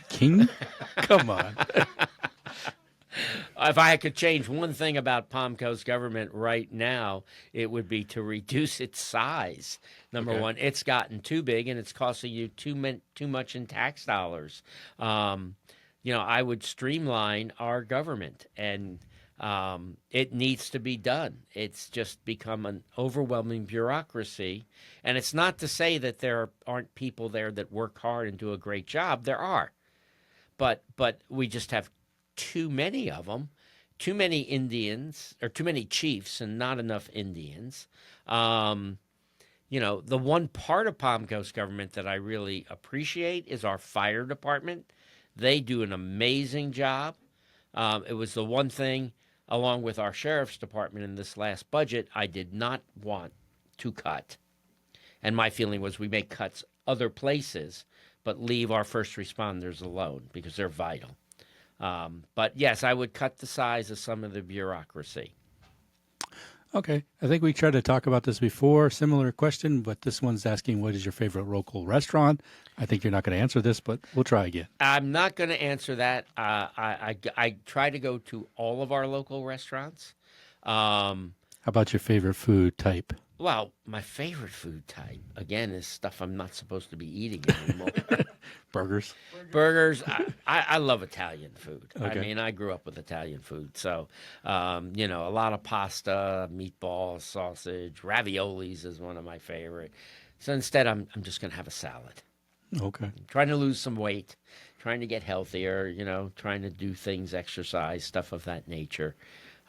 King? Come on. If I could change one thing about Palm Coast government right now, it would be to reduce its size. Number one, it's gotten too big and it's costing you too much in tax dollars. I would streamline our government, and it needs to be done. It's just become an overwhelming bureaucracy. And it's not to say that there aren't people there that work hard and do a great job. There are. But we just have too many of them, too many Indians, or too many chiefs and not enough Indians. The one part of Palm Coast government that I really appreciate is our fire department. They do an amazing job. It was the one thing, along with our sheriff's department in this last budget, I did not want to cut. And my feeling was we make cuts other places, but leave our first responders alone because they're vital. But yes, I would cut the size of some of the bureaucracy. Okay. I think we tried to talk about this before. Similar question, but this one's asking, what is your favorite local restaurant? I think you're not going to answer this, but we'll try again. I'm not going to answer that. I try to go to all of our local restaurants. How about your favorite food type? Well, my favorite food type, again, is stuff I'm not supposed to be eating anymore. Burgers? Burgers. I love Italian food. Okay. I mean, I grew up with Italian food. So, a lot of pasta, meatballs, sausage, raviolis is one of my favorite. So instead, I'm just going to have a salad. Okay. Trying to lose some weight, trying to get healthier, trying to do things, exercise, stuff of that nature.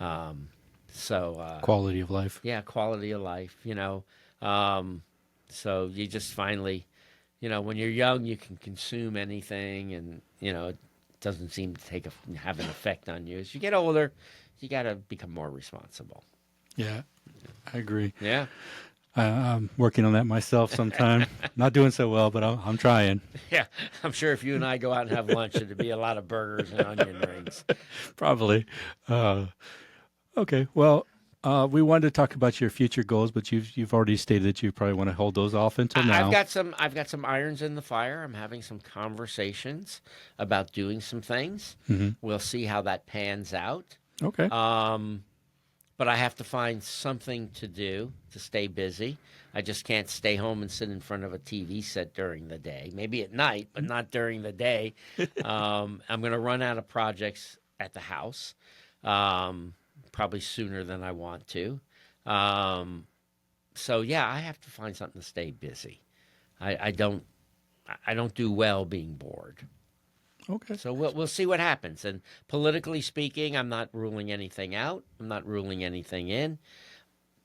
Um, so, Quality of life. yeah, quality of life. Um, so you just finally, when you're young, you can consume anything, and it doesn't seem to have an effect on you. As you get older, you got to become more responsible. Yeah, I agree. Yeah, I'm working on that myself sometime. Not doing so well, but I'm trying. yeah. I'm sure if you and I go out and have lunch, it'd be a lot of burgers and onion rings. Probably. Okay. Well, we wanted to talk about your future goals, but you've already stated that you probably want to hold those off until I've now. got some irons in the fire. I'm having some conversations about doing some things. We'll see how that pans out. Okay. But I have to find something to do to stay busy. I just can't stay home and sit in front of a TV set during the day. Maybe at night, but not during the day. I'm going to run out of projects at the house, probably sooner than I want to. Um, so yeah, I have to find something to stay busy. I don't do well being bored. Okay. So we'll see what happens. And politically speaking, I'm not ruling anything out. I'm not ruling anything in.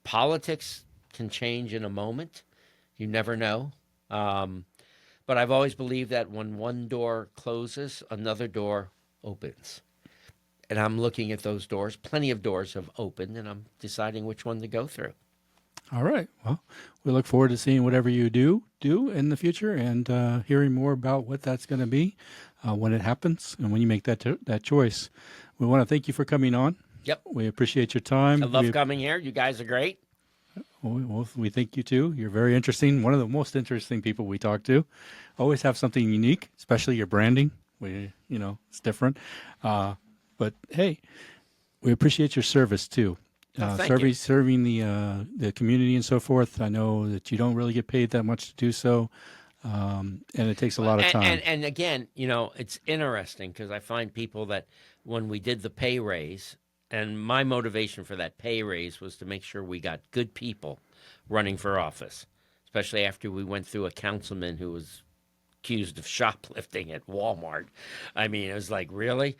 Politics can change in a moment. You never know. But I've always believed that when one door closes, another door opens. And I'm looking at those doors. Plenty of doors have opened, and I'm deciding which one to go through. All right. Well, we look forward to seeing whatever you do in the future and hearing more about what that's going to be when it happens and when you make that choice. We want to thank you for coming on. Yep. We appreciate your time. I love coming here. You guys are great. Well, we thank you too. You're very interesting. One of the most interesting people we talk to. Always have something unique, especially your branding. It's different. But hey, we appreciate your service too. Thank you. Serving the community and so forth. I know that you don't really get paid that much to do so, and it takes a lot of time. And again, it's interesting because I find people that when we did the pay raise, and my motivation for that pay raise was to make sure we got good people running for office, especially after we went through a councilman who was accused of shoplifting at Walmart. I mean, it was like, really?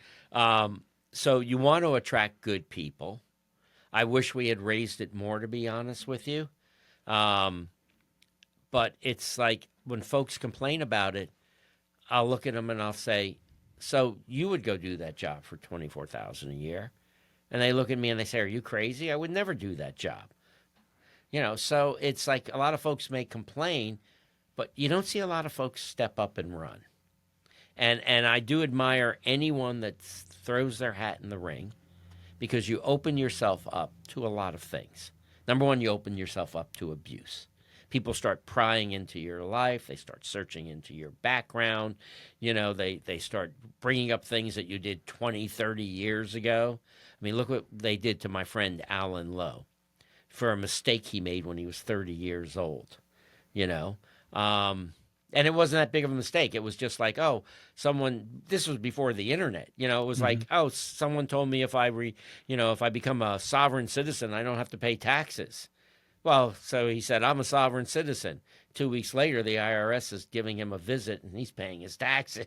So you want to attract good people. I wish we had raised it more, to be honest with you. But it's like when folks complain about it, I'll look at them and I'll say, so you would go do that job for $24,000 a year? And they look at me and they say, are you crazy? I would never do that job. So it's like a lot of folks may complain, but you don't see a lot of folks step up and run. And I do admire anyone that throws their hat in the ring, because you open yourself up to a lot of things. Number one, you open yourself up to abuse. People start prying into your life. They start searching into your background. They start bringing up things that you did 20, 30 years ago. I mean, look what they did to my friend Alan Lowe for a mistake he made when he was 30 years old, And it wasn't that big of a mistake. It was just like, this was before the internet. It was like, someone told me if I become a sovereign citizen, I don't have to pay taxes. Well, so he said, I'm a sovereign citizen. 2 weeks later, the IRS is giving him a visit and he's paying his taxes.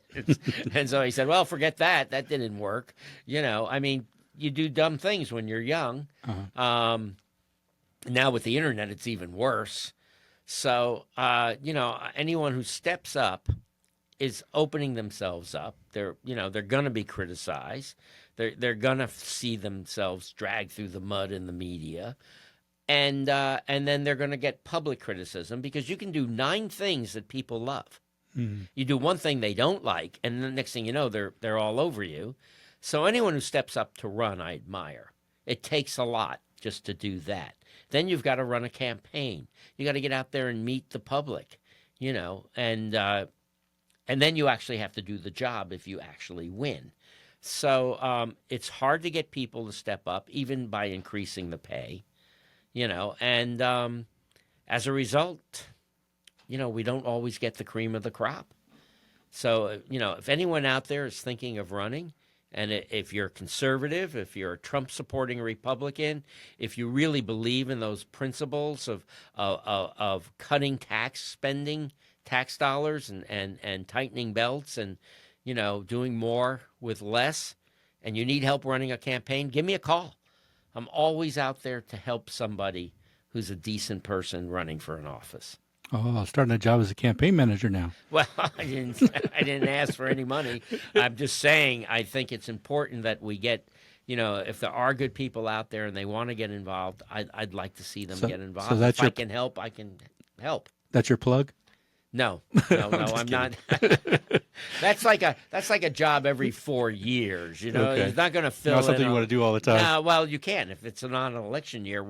And so he said, well, forget that. That didn't work. I mean, you do dumb things when you're young. Uh-huh. Now with the internet, it's even worse. So, anyone who steps up is opening themselves up. They're going to be criticized. They're going to see themselves dragged through the mud in the media. And then they're going to get public criticism, because you can do 9 things that people love. Mm-hmm. You do one thing they don't like, and the next thing you know, they're all over you. So anyone who steps up to run, I admire. It takes a lot just to do that. Then you've got to run a campaign. You got to get out there and meet the public, and then you actually have to do the job if you actually win. So it's hard to get people to step up, even by increasing the pay, and as a result, we don't always get the cream of the crop. So, if anyone out there is thinking of running, and if you're conservative, if you're a Trump-supporting Republican, if you really believe in those principles of cutting tax spending tax dollars and tightening belts and, doing more with less, and you need help running a campaign, give me a call. I'm always out there to help somebody who's a decent person running for an office. Oh, starting a job as a campaign manager now. Well, I didn't ask for any money. I'm just saying I think it's important that we get, if there are good people out there and they want to get involved, I'd like to see them get involved. So that's if I can help, I can help. That's your plug? No, I'm not. That's like a job every 4 years. Okay. He's not going to fill Not something in you want to do all the time. well, you can if it's not an election year.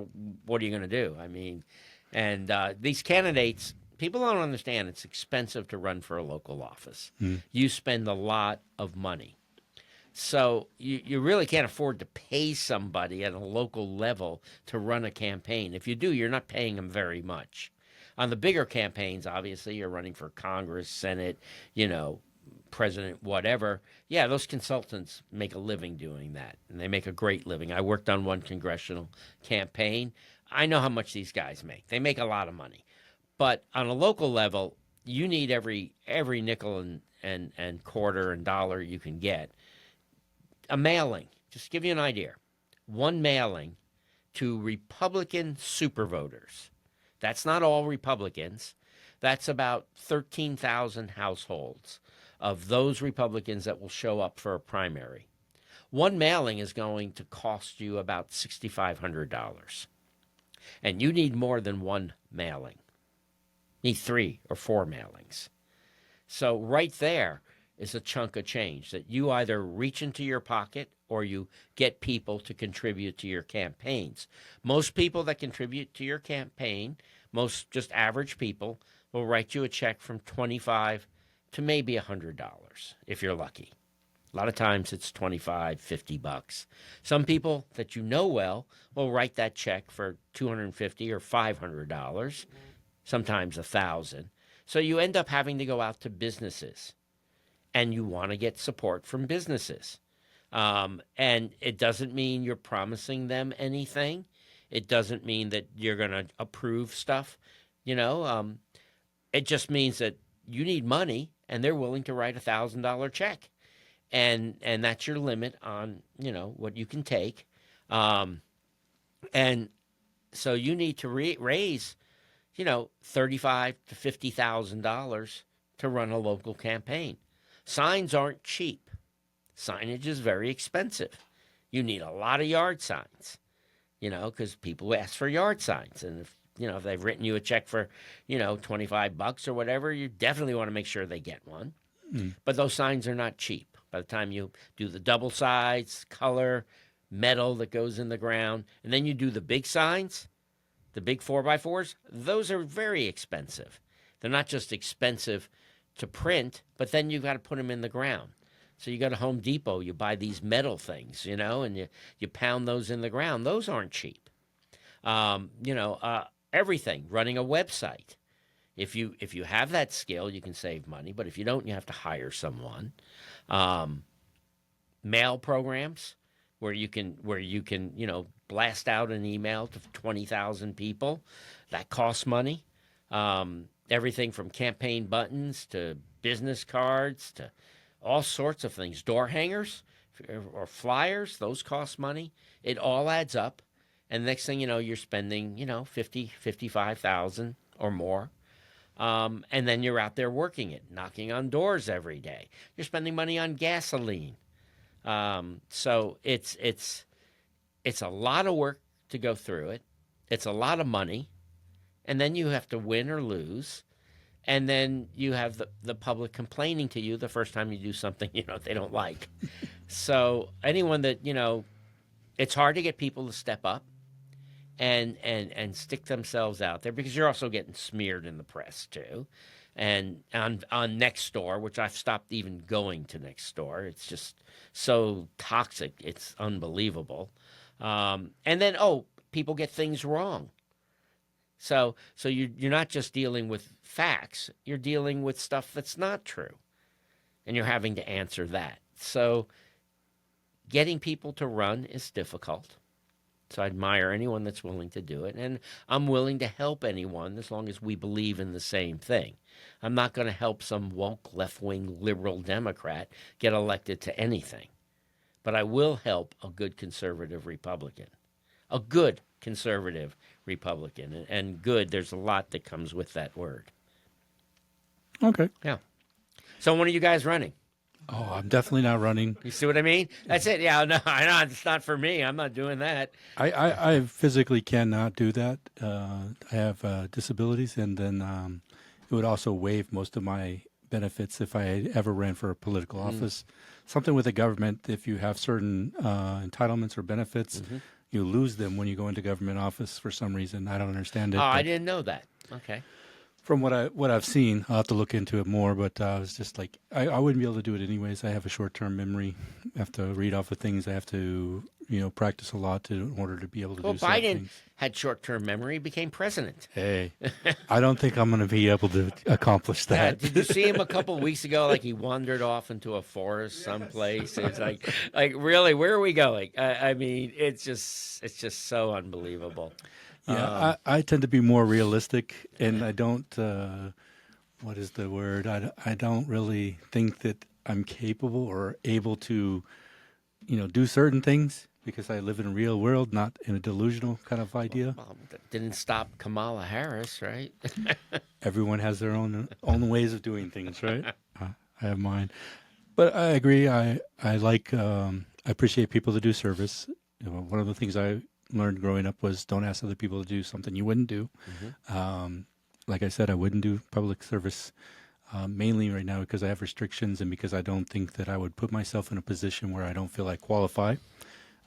What are you going to do? I mean, and these candidates, people don't understand. It's expensive to run for a local office. You spend a lot of money, so you really can't afford to pay somebody at a local level to run a campaign. If you do, you're not paying them very much. On the bigger campaigns, obviously, you're running for Congress, Senate, president, whatever. Yeah, those consultants make a living doing that, and they make a great living. I worked on one congressional campaign. I know how much these guys make. They make a lot of money. But on a local level, you need every nickel and quarter and dollar you can get. A mailing, just to give you an idea, one mailing to Republican supervoters. That's not all Republicans. That's about 13,000 households of those Republicans that will show up for a primary. One mailing is going to cost you about $6,500. And you need more than one mailing. You need 3 or 4 mailings. So right there is a chunk of change that you either reach into your pocket or you get people to contribute to your campaigns. Most people that contribute to your campaign, most just average people, will write you a check from $25 to maybe $100 if you're lucky. A lot of times it's $25, $50. Some people that you know well will write that check for $250 or $500, sometimes $1,000. So you end up having to go out to businesses, and you want to get support from businesses. And it doesn't mean you're promising them anything. It doesn't mean that you're going to approve stuff. It just means that you need money, and they're willing to write $1,000 check. And that's your limit on, what you can take. And so you need to raise, $35,000 to $50,000 to run a local campaign. Signs aren't cheap. Signage is very expensive. You need a lot of yard signs, because people ask for yard signs. And if they've written you a check for, $25 or whatever, you definitely want to make sure they get one. But those signs are not cheap. By the time you do the double sides, color, metal that goes in the ground, and then you do the big signs, the big 4x4s, those are very expensive. They're not just expensive to print, but then you've got to put them in the ground. So you go to Home Depot, you buy these metal things, and you pound those in the ground. Those aren't cheap. Everything, running a website. If you have that skill, you can save money. But if you don't, you have to hire someone. Mail programs where you can blast out an email to 20,000 people, that costs money. Everything from campaign buttons to business cards to all sorts of things. Door hangers or flyers, those cost money. It all adds up. And next thing you know, you're spending, $55,000 or more. And then you're out there working it, knocking on doors every day. You're spending money on gasoline. So it's a lot of work to go through it. It's a lot of money. And then you have to win or lose. And then you have the public complaining to you the first time you do something, they don't like. So anyone that, it's hard to get people to step up and stick themselves out there, because you're also getting smeared in the press too. And on Nextdoor, which I've stopped even going to Nextdoor. It's just so toxic. It's unbelievable. And then, people get things wrong. So you're not just dealing with facts. You're dealing with stuff that's not true. And you're having to answer that. So getting people to run is difficult. So I admire anyone that's willing to do it. And I'm willing to help anyone as long as we believe in the same thing. I'm not going to help some woke left-wing liberal Democrat get elected to anything. But I will help a good conservative Republican. A good conservative Republican. And good, there's a lot that comes with that word. Okay. Yeah. So when are you guys running? Oh, I'm definitely not running. You see what I mean? That's it. Yeah, no, I know it's not for me. I'm not doing that. I physically cannot do that. I have disabilities, and then it would also waive most of my benefits if I ever ran for a political office. Something with the government, if you have certain entitlements or benefits, you lose them when you go into government office for some reason. I don't understand it. Oh, I didn't know that. Okay. From what I've seen, I'll have to look into it more. But I was just like, I wouldn't be able to do it anyways. I have a short-term memory. I have to read off of things. I have to practice a lot in order to be able to do certain Biden things. had short-term memory, became president. Hey, I don't think I'm going to be able to accomplish Yeah, that. did you see him a couple weeks ago? Like he wandered off into a forest someplace. It's like really, where are we going? I mean, it's just so unbelievable. Yeah, I tend to be more realistic, and I don't. What is the word? I don't really think that I'm capable or able to, do certain things because I live in a real world, not in a delusional kind of idea. Well, that didn't stop Kamala Harris, right? Everyone has their own ways of doing things, right? I have mine, but I agree. I like. I appreciate people that do service. One of the things I learned growing up was don't ask other people to do something you wouldn't do. Like I said, I wouldn't do public service mainly right now because I have restrictions and because I don't think that I would put myself in a position where I don't feel I qualify.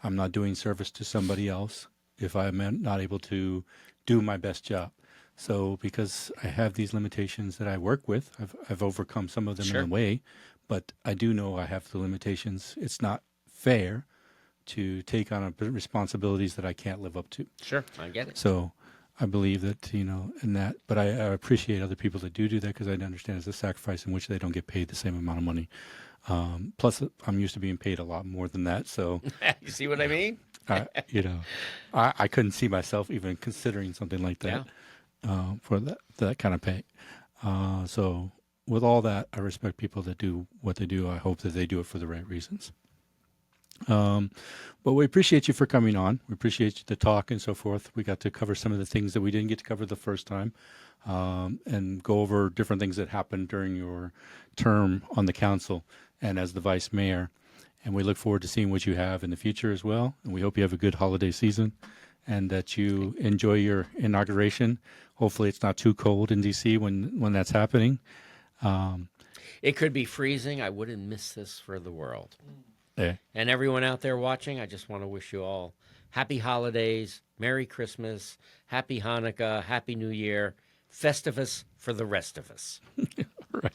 I'm not doing service to somebody else if I'm not able to do my best job. So because I have these limitations that I work with, I've overcome some of them in a way, but I do know I have the limitations. It's not fair to take on responsibilities that I can't live up to. Sure, I get it. So I believe that, in that, but I appreciate other people that do that because I understand it's a sacrifice in which they don't get paid the same amount of money. Plus, I'm used to being paid a lot more than that. So, you see what I mean? I couldn't see myself even considering something like that for that kind of pay. So with all that, I respect people that do what they do. I hope that they do it for the right reasons. But we appreciate you for coming on. We appreciate the talk and so forth. We got to cover some of the things that we didn't get to cover the first time, and go over different things that happened during your term on the council and as the vice mayor. And we look forward to seeing what you have in the future as well. And we hope you have a good holiday season and that you enjoy your inauguration. Hopefully it's not too cold in D.C. when that's happening. It could be freezing. I wouldn't miss this for the world. Yeah. And everyone out there watching, I just want to wish you all happy holidays, Merry Christmas, Happy Hanukkah, Happy New Year, Festivus for the rest of us. Right.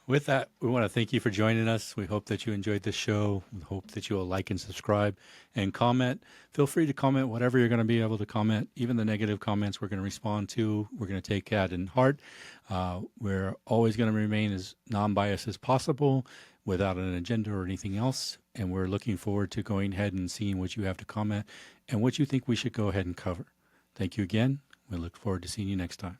With that, we want to thank you for joining us. We hope that you enjoyed this show. We hope that you will like and subscribe and comment. Feel free to comment whatever you're going to be able to comment. Even the negative comments we're going to respond to. We're going to take that in heart. We're always going to remain as non-biased as possible without an agenda or anything else. And we're looking forward to going ahead and seeing what you have to comment and what you think we should go ahead and cover. Thank you again. We look forward to seeing you next time.